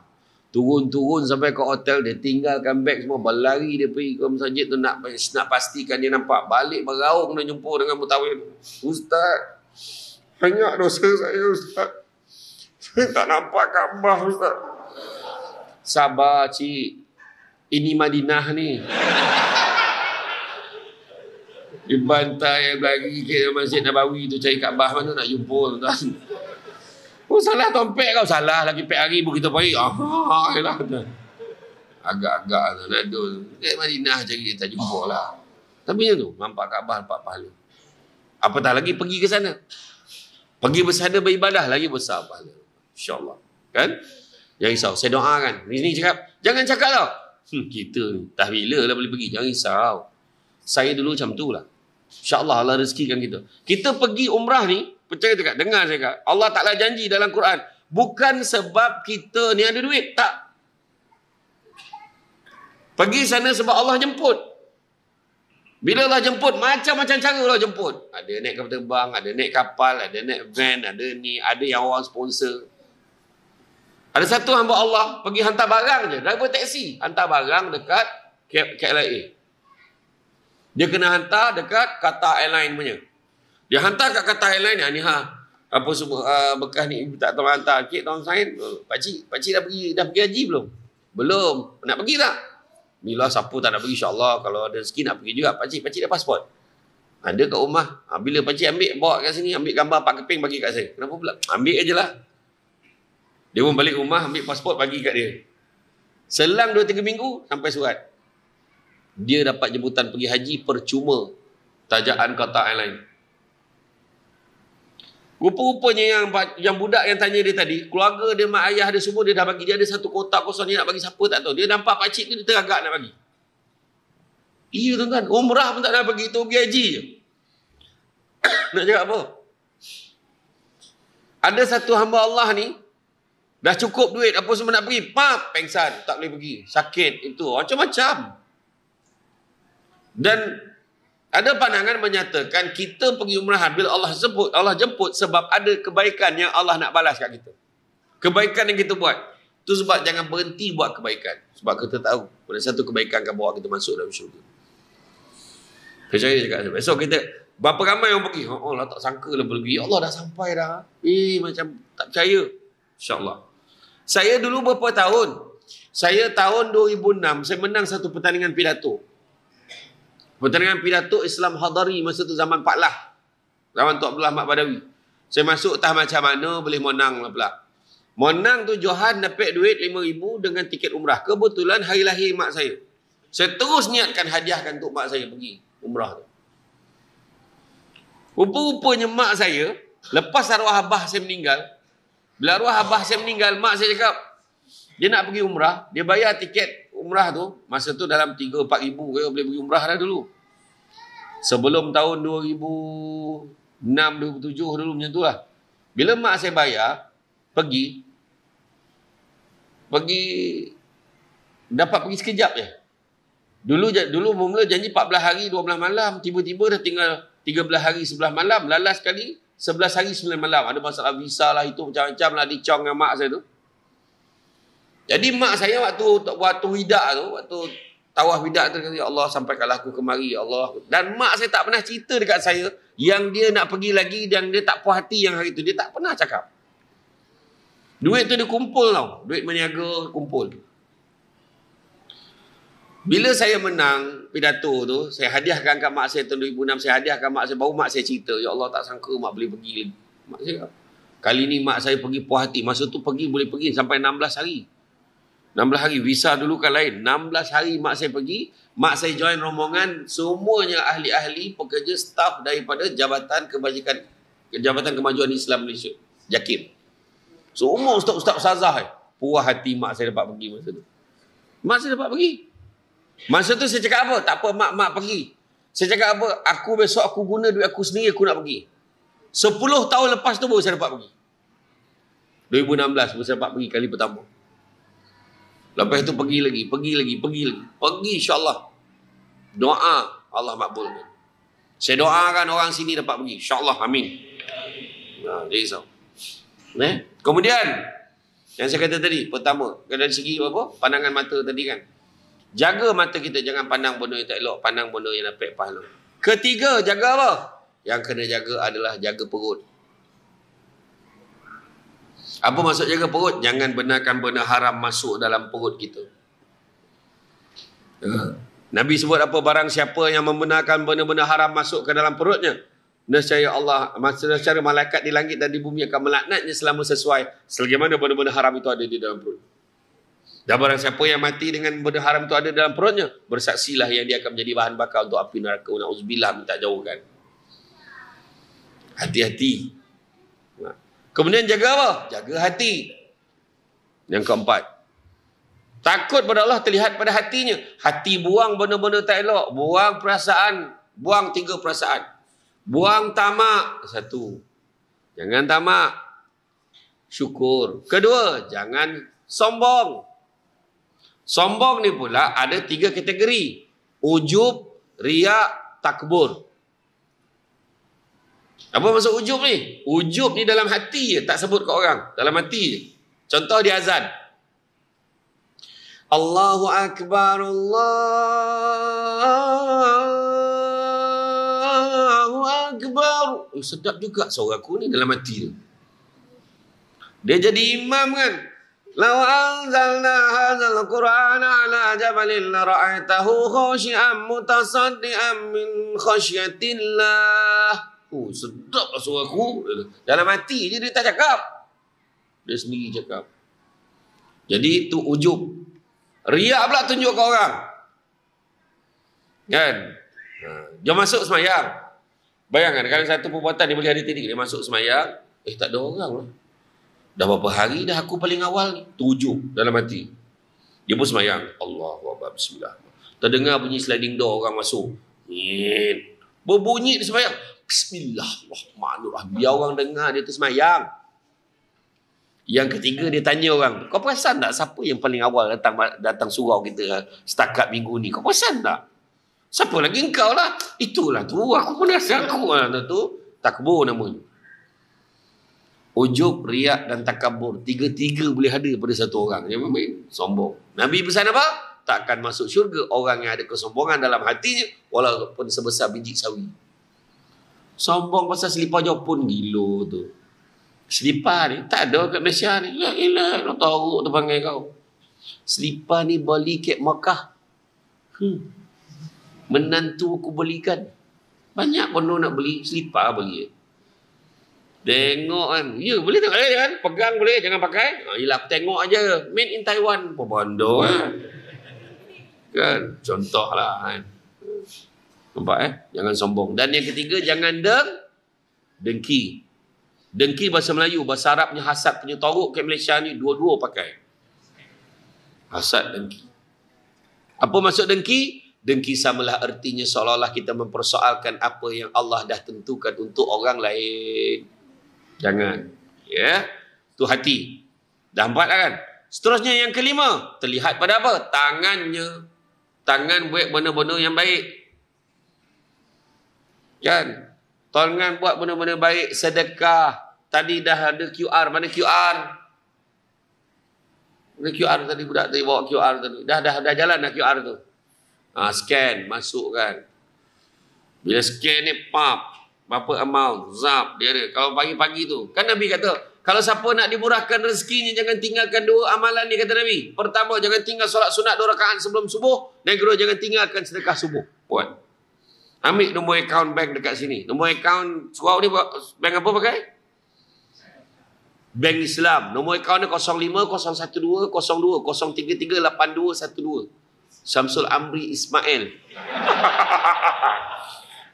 S1: Turun-turun sampai ke hotel, dia tinggalkan beg semua, berlari dia pergi ke masjid tu nak pastikan dia nampak. Balik beraung nak jumpa dengan mutawin. Ustaz, banyak dosa saya Ustaz. Saya tak nampak Kaabah Ustaz. Sabar cik, ini Madinah ni. Dibantai lagi ke Masjid Nabawi tu cari Kaabah, mana nak jumpa tuan. Salah tompek kau. Salah lagi pek hari pun kita pergi. Agak-agak tu. Nadul. Kat Madinah cari kita jumpa lah. Tapi macam tu. Nampak Kaabah, nampak pahala. Apatah lagi pergi ke sana. Pergi bersada beribadah lagi besar pahala. InsyaAllah. Kan? Jangan risau. Saya doakan. Ini cakap. Jangan cakap tau. Kita ni. Tak bila lah boleh pergi. Jangan risau. Saya dulu macam tu lah. InsyaAllah Allah rezekikan kita. Kita pergi umrah ni. Percaya tak? Dengar saya kata. Allah Ta'ala janji dalam Quran. Bukan sebab kita ni ada duit. Tak. Pergi sana sebab Allah jemput. Bila Allah jemput, macam-macam cara Allah jemput. Ada naik kapal terbang, ada naik kapal, ada naik van, ada ni, ada yang orang sponsor. Ada satu hamba Allah pergi hantar barang je. Driver taksi. Hantar barang dekat KLIA. Dia kena hantar dekat Qatar Airline punya. Dia hantar kat Qatar Airline ni, apa semua bekas ni tak tahu hantar. Cik tahun sain, pakcik dah pergi haji belum? Belum. Nak pergi tak? Bila siapa tak nak pergi, insya-Allah kalau ada rezeki nak pergi juga. Pakcik ada pasport. Ada kat rumah. Bila pakcik ambil bawa kat sini, ambil gambar Pak Keping bagi kat saya. Kenapa pula? Ambil ajalah. Dia pun balik rumah ambil pasport bagi kat dia. Selang 2-3 minggu sampai surat. Dia dapat jemputan pergi haji percuma. Tajaan Qatar Airline. Rupa-rupanya yang budak yang tanya dia tadi, keluarga dia, mak ayah dia semua dia dah bagi. Dia ada satu kotak kosong, dia nak bagi siapa tak tahu. Dia nampak pakcik tu, dia teragak nak bagi. Iya tuan-tuan, umrah pun tak nak bagi, tu pergi haji je. Nak cakap apa? Ada satu hamba Allah ni, dah cukup duit, apa semua nak pergi, pengsan, tak boleh pergi. Sakit, itu, macam-macam. Dan ada pandangan menyatakan kita pergi umrah bila Allah jemput sebab ada kebaikan yang Allah nak balas kat kita. Kebaikan yang kita buat. Itu sebab jangan berhenti buat kebaikan. Sebab kita tahu pada satu kebaikan akan bawa kita masuk dalam syurga. Percaya cakap. Besok kita, berapa ramai yang pergi? Allah tak sangka lah pergi. Allah dah sampai dah. Macam tak percaya. InsyaAllah. Saya dulu berapa tahun? Saya tahun 2006, saya menang satu pertandingan pidato. Pertandingan pidato Islam Hadari masa tu zaman Pak Lah. Zaman Tok Abdullah Mat Badawi. Saya masuk tah macam mana boleh menang lah pula. Menang tu Johan dapat duit 5,000 dengan tiket umrah. Kebetulan hari lahir mak saya. Saya terus niatkan hadiahkan untuk mak saya pergi umrah tu. Rupa-rupanya mak saya, lepas arwah abah saya meninggal, bila arwah abah saya meninggal, mak saya cakap, dia nak pergi umrah, dia bayar tiket umrah tu, masa tu dalam 3-4 ribu boleh pergi umrah dah dulu. Sebelum tahun 2006-2007 dulu macam tu lah. Bila mak saya bayar, pergi dapat pergi sekejap je. Dulu mula janji 14 hari 12 malam, tiba-tiba dah tinggal 13 hari 11 malam, lalas sekali 11 hari 9 malam. Ada masalah visa lah, itu macam-macam lah dicong dengan mak saya tu. Jadi mak saya waktu widak tu, waktu tawaf widak tu, ya Allah sampaikanlah aku kemari, ya Allah. Dan mak saya tak pernah cerita dekat saya yang dia nak pergi lagi dan dia tak puas hati yang hari tu. Dia tak pernah cakap. Duit tu dia kumpul tau. Duit meniaga kumpul. Bila saya menang pidato tu, saya hadiahkan kat mak saya tahun 2006. Saya hadiahkan mak saya. Baru mak saya cerita. Ya Allah tak sangka mak boleh pergi lagi. Mak saya kali ni mak saya pergi puas hati. Masa tu boleh pergi sampai 16 hari. 16 hari. Visa dulu kan lain. 16 hari mak saya pergi. Mak saya join rombongan. Semuanya ahli-ahli pekerja staf daripada Jabatan Kemajuan Islam Malaysia. JAKIM. Semua ustaz-ustazah puas hati mak saya dapat pergi masa tu. Mak saya dapat pergi. Masa tu saya cakap apa? Tak apa mak pergi. Saya cakap apa? Aku besok aku guna duit aku sendiri aku nak pergi. 10 tahun lepas tu baru saya dapat pergi. 2016 baru saya dapat pergi kali pertama. Lepas tu pergi lagi. Pergi insya-Allah. Doa Allah makbulkan. Saya doakan orang sini dapat pergi. InsyaAllah. Amin. Nah, jadi so. Kemudian yang saya kata tadi, pertama, dari segi apa? Pandangan mata tadi kan. Jaga mata kita, jangan pandang benda yang tak elok, pandang benda yang dapat pahala. Ketiga, jaga apa? Yang kena jaga adalah jaga perut. Apa maksud jaga perut? Jangan benarkan benda haram masuk dalam perut kita. Nabi sebut apa? Barang siapa yang membenarkan benda-benda haram masuk ke dalam perutnya, nescaya Allah, secara malaikat di langit dan di bumi akan melaknatnya selama sesuai sebagaimana benda-benda haram itu ada di dalam perut. Dan barang siapa yang mati dengan benda haram itu ada dalam perutnya, bersaksilah yang dia akan menjadi bahan bakar untuk api neraka. Na'udzubillah, minta jauhkan. Hati-hati. Kemudian jaga apa? Jaga hati. Yang keempat, takut pada Allah terlihat pada hatinya. Hati buang benda-benda tak elok, buang perasaan, buang 3 perasaan. Buang tamak, 1. Jangan tamak. Syukur. Kedua, jangan sombong. Sombong ni pula ada 3 kategori. Ujub, riak, takbur. Apa maksud ujub ni? Ujub ni dalam hati je, tak sebut ke orang. Dalam hati je. Contoh di azan. Allahu Akbar, Allahu Akbar. Sedap juga suara aku ni dalam hati dia. Dia jadi imam kan. Law anzalna hadzal Qur'ana ala jabalin la ra'aitahu khashi'an mutasaddian min khasyatillah. Sedap lah suara aku. Dalam hati je dia tak cakap. Dia sendiri cakap. Jadi itu ujub. Riak pula tunjuk ke orang. Kan? Dia masuk semayang. Bayangkan kalau satu perbuatan dia boleh ada titik. Dia masuk semayang. Tak ada orang lah. Dah berapa hari dah aku paling awal ni. Ujub dalam hati. Dia pun semayang. Allahu Akbar, bismillah. Terdengar bunyi sliding door orang masuk. Berbunyi dia semayang. Bismillahirrahmanirrahim. Biar orang dengar dia tu semayang. Yang ketiga dia tanya orang, kau perasan tak siapa yang paling awal datang surau kita setakat minggu ni? Kau perasan tak? Siapa lagi engkau lah? Itulah tu. Aku pun rasa aku lah tu. Takbur namanya. Ujub, riak dan takabur. 3-3 boleh ada pada satu orang. Yang memang sombong. Nabi pesan apa? Takkan masuk syurga orang yang ada kesombongan dalam hatinya walaupun sebesar biji sawi. Sombong pasal selipar Jepun gila tu. Selipar ni tak ada kat Malaysia ni. Ya ilah, nak tahu tu panggil kau. Selipar ni beli kat Mekah. Menantu aku belikan. Banyak bono nak beli, selipar beli. Tengok kan. Ya, boleh tak? Kan? Pegang boleh, jangan pakai. Yelah, tengok aja. Made in Taiwan. Bondo kan. Contoh lah kan. Nampak Jangan sombong. Dan yang ketiga, jangan dengki. Dengki bahasa Melayu, bahasa Arabnya hasad, punya toruk kat Malaysia ni dua-dua pakai. Hasad, dengki. Apa maksud dengki? Dengki samalah artinya seolah-olah kita mempersoalkan apa yang Allah dah tentukan untuk orang lain. Jangan. Ya. Tu hati. Dah 4 lah kan? Seterusnya yang kelima, terlihat pada apa? Tangannya. Tangan buat benda-benda yang baik. Kan? Tangan buat benda-benda baik, sedekah. Tadi dah ada QR. Mana QR? Mana QR tadi? Budak tadi bawa QR tadi. Dah jalan dah QR tu. Scan, masukkan. Bila scan ni, berapa amount, zap, dia ada. Kalau pagi-pagi tu, kan Nabi kata, kalau siapa nak dimurahkan rezekinya, jangan tinggalkan 2 amalan ni, kata Nabi. Pertama, jangan tinggal solat sunat 2 rakaat sebelum subuh. Dan kedua, jangan tinggalkan sedekah subuh. Buat. Ambil nombor akaun bank dekat sini. Nombor akaun surau ni, bank apa pakai? Bank Islam. Nombor akaun ni 05 012 02 033 8212. Syamsul Amri Ismail.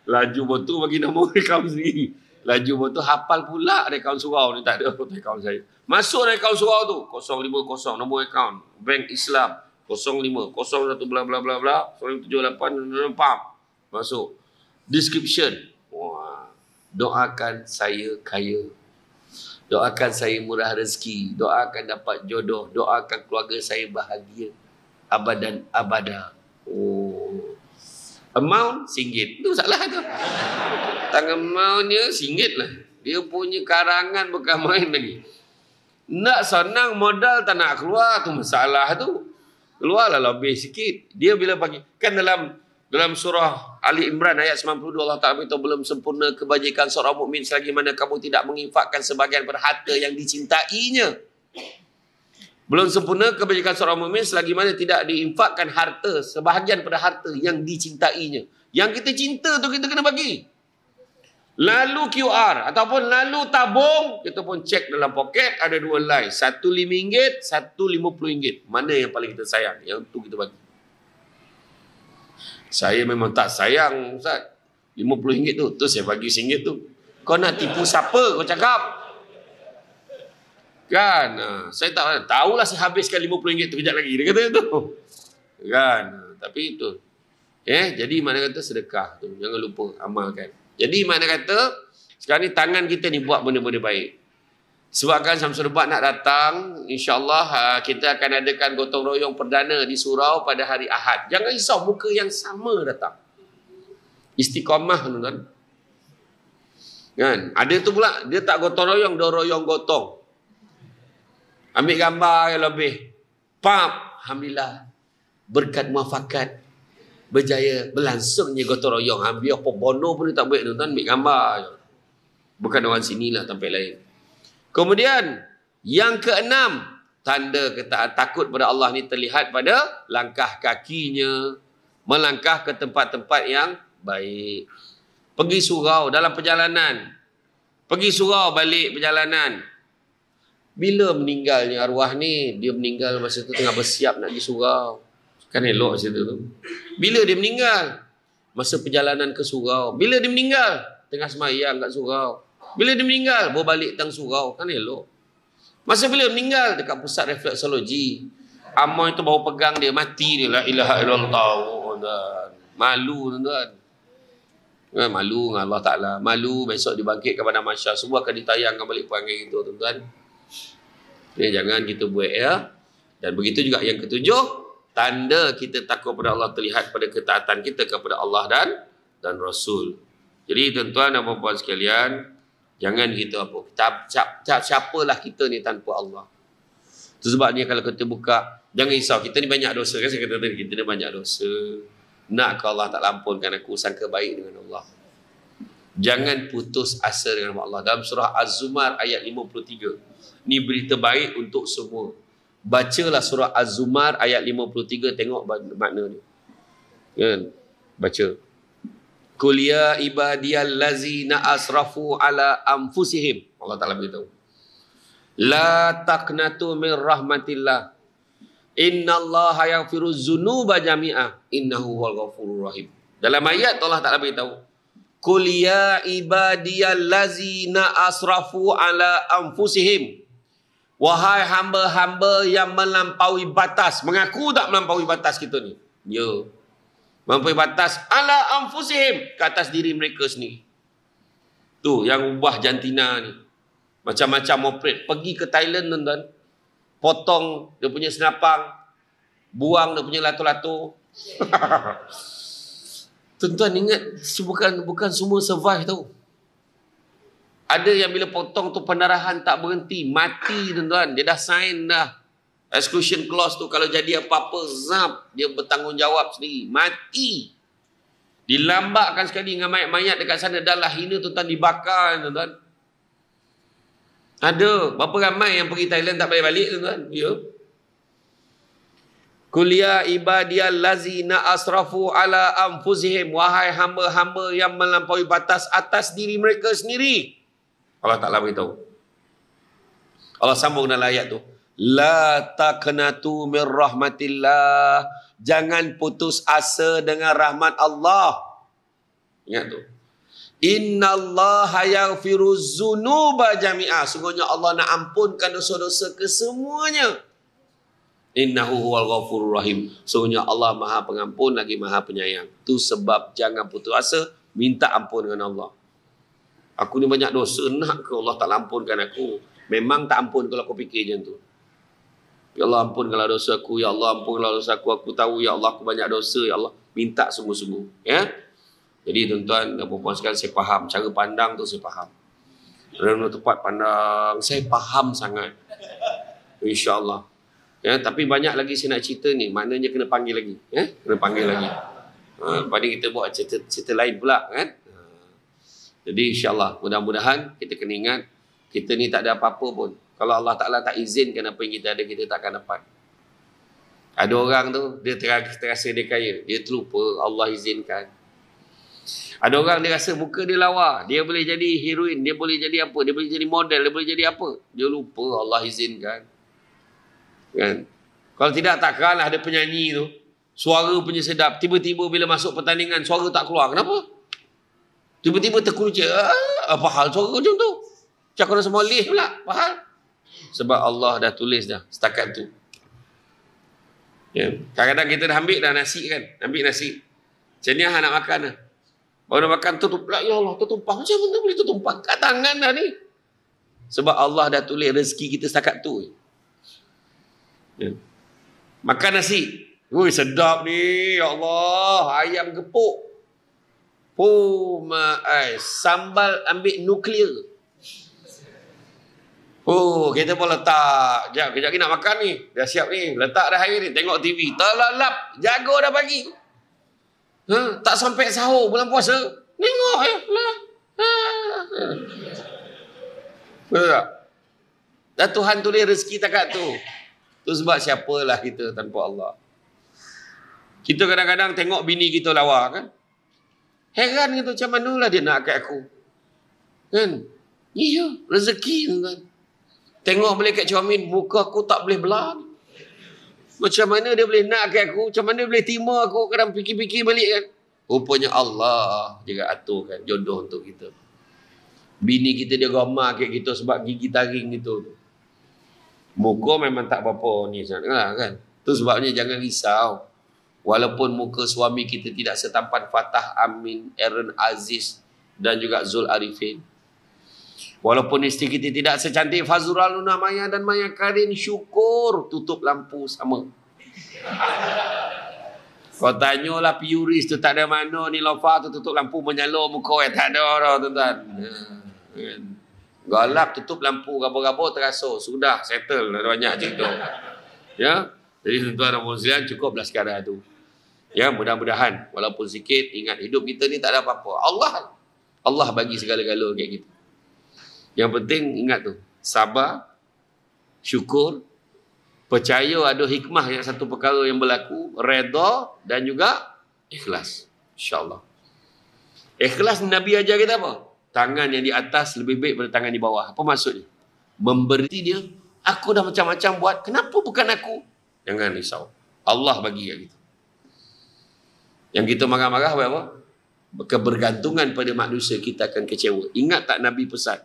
S1: Laju betul bagi nombor akaun sendiri. Laju betul hafal pula akaun surau ni, tak ada akaun saya. Masuk akaun surau tu 050 nombor akaun Bank Islam 05 01 bla bla bla bla 078 masuk. Description. Wah. Doakan saya kaya. Doakan saya murah rezeki. Doakan dapat jodoh. Doakan keluarga saya bahagia abadan abada. Amount RM1. Itu salah tu. Tangan amountnya RM1 lah. Dia punya karangan bukan main lagi. Nak senang modal tak nak keluar, tu masalah tu. Keluarlah lebih sikit. Dia bila bagi, kan dalam surah Ali Imran ayat 92 Allah Ta'ala beritahu, belum sempurna kebajikan seorang mukmin selagi mana kamu tidak menginfakkan sebahagian harta yang dicintainya. Belum sempurna kebajikan seorang mukmin selagi mana tidak diinfakkan harta, sebahagian pada harta yang dicintainya. Yang kita cinta tu kita kena bagi. Lalu QR ataupun lalu tabung, kita pun cek dalam poket ada 2 line. Satu RM5, satu RM50. Mana yang paling kita sayang? Yang tu kita bagi. Saya memang tak sayang, Ustaz. RM50 tu saya bagi RM1 tu. Kau nak tipu siapa kau cakap? Kan, saya tak tahulah saya habiskan RM50 tu kejap lagi. Dia kata tu. Kan, tapi itu. Jadi mana kata sedekah tu. Jangan lupa amalkan. Jadi mana kata, sekarang ni tangan kita ni buat benda-benda baik. Sebabkan Syamsul Debat nak datang, insyaAllah kita akan adakan gotong royong perdana di surau pada hari Ahad. Jangan risau, muka yang sama datang. Istiqamah tuan-tuan. Kan, ada tu pula, dia tak gotong royong, dia royong gotong. Ambil gambar yang lebih. Alhamdulillah. Berkat muafakat. Berjaya. Berlangsungnya gotong royong. Ambil apa bono pun dia tak baik tuan-tuan. Ambil gambar. Bukan orang sinilah tempat lain. Kemudian. Yang keenam. Tanda takut pada Allah ni terlihat pada langkah kakinya. Melangkah ke tempat-tempat yang baik. Pergi surau dalam perjalanan. Pergi surau balik perjalanan. Bila meninggalnya arwah ni, dia meninggal masa tu tengah bersiap nak pergi surau. Kan elok masa tu. Bila dia meninggal? Masa perjalanan ke surau. Bila dia meninggal? Tengah semayang kat surau. Bila dia meninggal? Bawa balik tang surau. Kan elok. Masa bila meninggal? Dekat pusat refleksologi. Amoy tu baru pegang dia, mati dia. La ilaha illallah. Malu tuan-tuan. Malu dengan Allah Ta'ala. Malu besok dibangkitkan pada masyarakat. Semua akan ditayangkan balik perangai itu tuan-tuan. Jangan kita buat Dan begitu juga yang ketujuh, tanda kita takut pada Allah terlihat pada ketaatan kita kepada Allah dan Rasul. Jadi tuan-tuan dan puan-puan sekalian, jangan kita siapalah kita ni tanpa Allah. Itu sebabnya kalau kita buka, jangan risau, kita ni banyak dosa. Kan saya kata tadi, kita ni banyak dosa. Nak ke Allah tak lampunkan aku, sangka baik dengan Allah. Jangan putus asa dengan Allah. Dalam surah Az-Zumar ayat 53. Ini berita baik untuk semua. Bacalah surah Az-Zumar ayat 53, tengok makna ni. Kan? Baca. Qul ya ibadiyallazina asrafu ala anfusihim. Allah Ta'ala beritahu. La taqnatu min rahmatillah. Innallaha yaghfiru dzunuba jami'a. Innahu huwal ghafurur rahim. Dalam ayat Allah Ta'ala beritahu. Qul ya ibadiyallazina asrafu ala anfusihim. Wahai hamba-hamba yang melampaui batas. Mengaku tak melampaui batas kita ni? Ya. Melampaui batas ala anfusihim, ke atas diri mereka sendiri. Tu yang ubah jantina ni. Macam-macam operate. Pergi ke Thailand, tuan-tuan. Potong dia punya senapang. Buang dia punya lato-lato. Tuan-tuan ingat, bukan semua survive tau. Ada yang bila potong tu pendarahan tak berhenti. Mati, tuan-tuan. Dia dah sign dah. Exclusion clause tu, kalau jadi apa-apa, zap, dia bertanggungjawab sendiri. Mati. Dilambakkan sekali dengan mayat-mayat dekat sana. Dah lah hina, tuan-tuan, dibakar, tuan-tuan. Ada. Berapa ramai yang pergi Thailand tak balik-balik, tuan-tuan? Ya. Qul ya ibadiyallazina asrafu ala anfusihim. Wahai hamba-hamba yang melampaui batas atas diri mereka sendiri. Allah Ta'ala beritahu. Allah sambung dalam ayat tu. La taqnatu min rahmatillah. Jangan putus asa dengan rahmat Allah. Ingat tu. Innallaha yaghfiru dzunuba jami'a. Sungguhnya Allah nak ampunkan dosa-dosa kesemuanya. Innahu huwal ghafurur rahim. Sungguhnya Allah Maha Pengampun lagi Maha Penyayang. Tu sebab jangan putus asa, minta ampun dengan Allah. Aku ni banyak dosa, nak ke Allah tak ampunkan aku? Memang tak ampun kalau aku fikir macam tu. Ya Allah ampunkanlah dosa aku, ya Allah ampunkanlah dosa aku tahu ya Allah aku banyak dosa, ya Allah. Minta sungguh-sungguh, ya. Jadi tuan-tuan dan puan-puan sekalian, saya faham cara pandang tu, saya faham. Dalam tempat pandang saya faham sangat. Insya-Allah. Ya, tapi banyak lagi saya nak cerita ni, maknanya kena panggil lagi, ya. Kena panggil lagi. Lepas ni kita buat cerita lain pula, kan. Jadi insya-Allah mudah-mudahan kita kena ingat kita ni tak ada apa-apa pun. Kalau Allah Ta'ala tak izinkan apa yang kita ada, kita tak akan dapat. Ada orang tu, dia terasa dia kaya. Dia terlupa Allah izinkan. Ada orang dia rasa muka dia lawa. Dia boleh jadi heroin. Dia boleh jadi apa? Dia boleh jadi model. Dia boleh jadi apa? Dia lupa Allah izinkan. Kan? Kalau tidak, takkanlah ada penyanyi tu. Suara punya sedap. Tiba-tiba bila masuk pertandingan, suara tak keluar. Kenapa? Tiba-tiba terkuncit. Apa hal suara macam tu? Macam kena semua lih pula. Apa hal? Sebab Allah dah tulis dah setakat tu. Ya. Kadang-kadang kita dah ambil dah nasi kan. Ambil nasi. Macam ni nak makan dah. Baru nak makan tutup pula. Ya Allah tertumpah. Macam mana boleh tertumpah? Kat tangan dah ni. Sebab Allah dah tulis rezeki kita setakat tu. Ya. Makan nasi. Ui sedap ni. Ya Allah. Ayam gepuk. Oh my. Sambal ambil nuklear. Oh, kita pun letak. Kejap lagi nak makan ni. Dah siap ni. Letak dah air ni. Tengok TV. Terlalap. Jaga dah pagi. Tak sampai sahur bulan puasa. Tengok lah. Betul tak? Dah Tuhan tulis rezeki takat tu. Tu sebab siapalah kita tanpa Allah. Kita kadang-kadang tengok bini kita lawa kan. Heran gitu. Macam manalah dia nak kat aku. Kan? Iya. Rezeki kan. Tengok balik kat Ciamin, muka aku tak boleh belah. Macam mana dia boleh nak kat aku? Macam mana dia boleh terima aku? Kadang fikir-fikir balik kan. Rupanya Allah juga aturkan jodoh untuk kita. Bini kita dia gomar kat kita sebab gigi taring gitu. Muka memang tak apa-apa ni sangat kan. Tu sebabnya jangan risau. Walaupun muka suami kita tidak setampan Fatah Amin, Aaron Aziz dan juga Zul Arifin. Walaupun isteri kita tidak secantik Fazrul Luna Maya dan Maya Karin, syukur tutup lampu sama. Kau tanyalah Puris tu tak ada mana ni Lofa tu tutup lampu menyala muka tak ada dah tuan-tuan. Galap tutup lampu gabung-gabung terasa sudah settle ada banyak cerita. Ya. Jadi tuan-tuan dan puan-puan cukuplah sekarang tu. Ya, mudah-mudahan walaupun sikit ingat hidup kita ni tak ada apa-apa. Allah bagi segala-gala kat kita. Yang penting ingat tu, sabar, syukur, percaya ada hikmah yang satu perkara yang berlaku, redha dan juga ikhlas. InsyaAllah. Ikhlas Nabi ajar kita apa? Tangan yang di atas lebih baik daripada tangan di bawah. Apa maksudnya? Memberi dia, aku dah macam-macam buat, kenapa bukan aku? Jangan risau. Allah bagi kat kita. Yang kita marah-marah apa? Kebergantungan pada manusia, kita akan kecewa. Ingat tak Nabi pesan?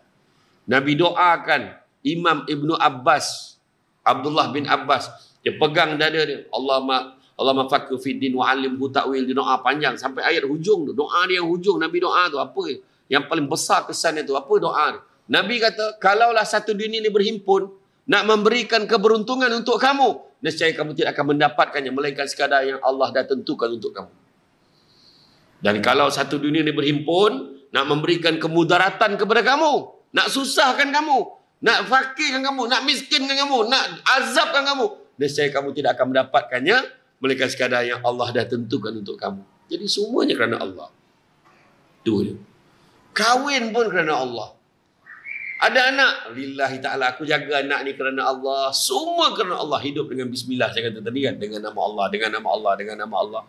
S1: Nabi doakan Imam Ibnu Abbas, Abdullah bin Abbas, dia pegang dada dia, Allahumma fakir fiddin wa alimhu ta'wil. Dia doa panjang sampai ayat hujung tu. Doa dia yang hujung, Nabi doa tu apa? Yang paling besar kesan itu apa doa dia? Nabi kata, kalaulah satu dunia ini berhimpun nak memberikan keberuntungan untuk kamu, nescaya kamu tidak akan mendapatkannya melainkan sekadar yang Allah dah tentukan untuk kamu. Dan kalau satu dunia ini berhimpun nak memberikan kemudaratan kepada kamu, nak susahkan kamu, nak fakirkan kamu, nak miskinkan kamu, nak azabkan kamu, nescaya kamu tidak akan mendapatkannya melainkan sekadar yang Allah dah tentukan untuk kamu. Jadi semuanya kerana Allah. Itu dia. Kahwin pun kerana Allah. Ada anak, lillahi ta'ala, aku jaga anak ni kerana Allah. Semua kerana Allah. Hidup dengan bismillah, saya kata tadi kan, dengan nama Allah, dengan nama Allah, dengan nama Allah.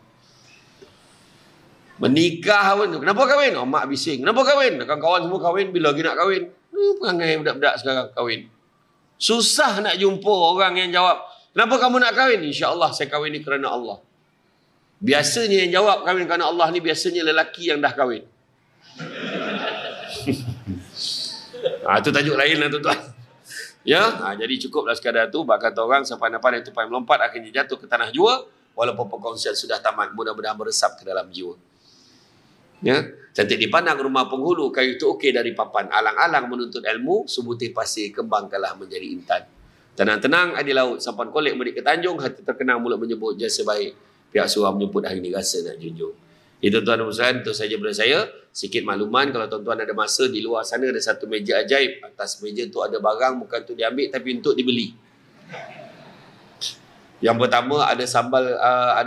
S1: Menikah pun, kenapa kahwin? Oh, mak bising. Kenapa kahwin? Kawan-kawan semua kahwin, bila lagi nak kahwin? Perangai budak-budak sekarang kahwin. Susah nak jumpa orang yang jawab, kenapa kamu nak kahwin? InsyaAllah saya kahwin ni kerana Allah. Biasanya yang jawab kahwin kerana Allah ni biasanya lelaki yang dah kahwin. Itu tajuk lain lah tuan-tuan. Ya, jadi cukuplah sekadar tu. Bak kata orang, sepandai-pandai tupai melompat akhirnya jatuh ke tanah jua. Walaupun perkongsian sudah tamat, mudah-mudahan meresap ke dalam jiwa. Ya, cantik dipandang rumah penghulu, kayu itu okey dari papan. Alang-alang menuntut ilmu, sebutih pasir kembangkanlah menjadi intan. Tenang-tenang adi laut, sampan kolek medik ke Tanjung, hati terkenang mulut menyebut jasa baik. Pihak surah menyebut hari ni rasa nak junjung. Itu tuan-tuan dan itu saja daripada saya. Sikit makluman, kalau tuan-tuan ada masa, di luar sana ada satu meja ajaib. Atas meja tu ada barang, bukan untuk diambil tapi untuk dibeli. Yang pertama ada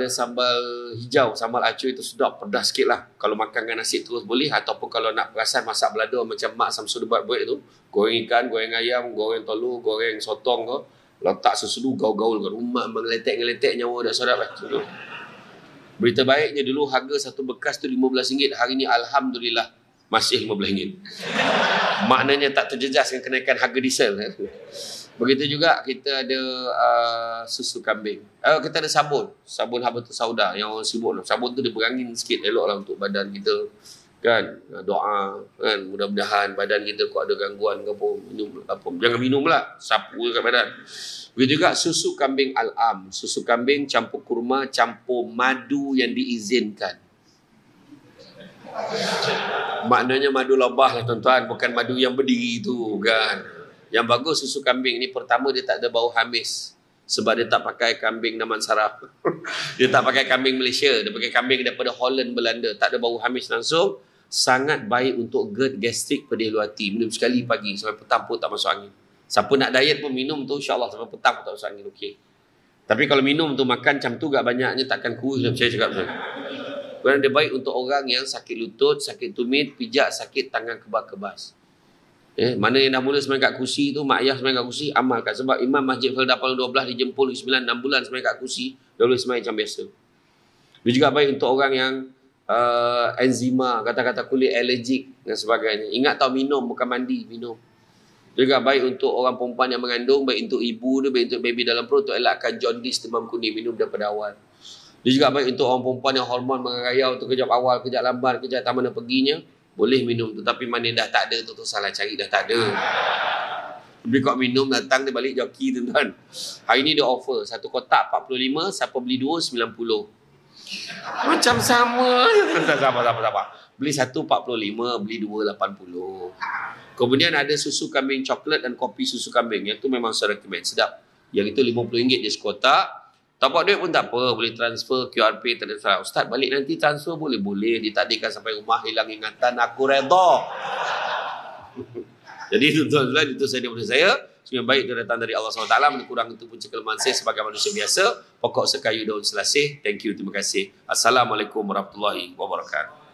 S1: sambal hijau, sambal acuh itu sedap, pedas sikit lah. Kalau makan dengan nasi terus boleh, ataupun kalau nak perasan masak belada macam mak Samsul buat tu, goreng ikan, goreng ayam, goreng telur, goreng sotong ke, letak sesudu gaul-gaul ke rumah, mengeletek-ngeletek nyawa dah sedap lah. Berita baiknya dulu harga satu bekas tu RM15, hari ni alhamdulillah masih RM15. Maknanya tak terjejas dengan kenaikan harga diesel. Begitu juga kita ada susu kambing. Kita ada sabun habatus sauda yang orang sibuk. Sabun tu dia berangin sikit, eloklah untuk badan kita. Kan, doa kan, mudah-mudahan badan kita kau ada gangguan ke apa, minum apa. Jangan minum lah, sapu kat badan. Begitu juga susu kambing al-am, susu kambing campur kurma, campur madu yang diizinkan. Maknanya madu lebah lah tuan-tuan, bukan madu yang berdiri tu kan. Yang bagus susu kambing ni, pertama dia tak ada bau hamis. Sebab dia tak pakai kambing Naman Saraf. Dia tak pakai kambing Malaysia, dia pakai kambing daripada Holland, Belanda. Tak ada bau hamis langsung. Sangat baik untuk GERD, gastrik, pedih luar hati. Minum sekali pagi sampai petang pun tak masuk angin. Siapa nak diet pun minum tu, insyaAllah sampai petang pun tak masuk angin, okey. Tapi kalau minum tu, makan macam tu gak banyaknya takkan kurus, saya cakap macam tu. Kerana dia baik untuk orang yang sakit lutut, sakit tumit, pijak, sakit tangan kebas-kebas. Mana yang dah mula semain kat kursi tu, mak ayah semain kat kursi, amalkan. Sebab Imam Masjid Felda Palu 12 di Jempol 9, 6 bulan semain kat kursi, dah boleh semain macam biasa. Dia juga baik untuk orang yang enzima, kata-kata kulit alergik dan sebagainya. Ingat tau, minum bukan mandi, minum. Juga baik untuk orang perempuan yang mengandung, baik untuk ibu dia, baik untuk baby dalam perut, untuk elakkan jaundice, demam kuning, minum daripada awal. Dia juga baik untuk orang perempuan yang hormon mengayau, untuk kejap awal, kejap lambat, kejap tak mana perginya, boleh minum tu. Tapi mana dah tak ada tu salah cari, dah tak ada. Beli kau minum, datang dia balik joki tu tuan. Hari ni dia offer, satu kotak 45, siapa beli 2, 90. Macam sama. Sabar. Beli satu 45, beli 2, 80. Kemudian ada susu kambing coklat dan kopi susu kambing. Yang tu memang saya recommend, sedap. Yang itu RM50 je sekotak. Tak buat duit pun tak apa, boleh transfer QR Pay, tak ada salah. Ustaz balik nanti transfer boleh ditakdirkan sampai rumah hilang ingatan, aku redha. Jadi tuan-tuan, itu saja daripada saya. Semua baik itu datang dari Allah SWT. Kurang itu pun kelemahan saya sebagai manusia biasa. Pokok sekayu daun selasih. Thank you, terima kasih. Assalamualaikum warahmatullahi wabarakatuh.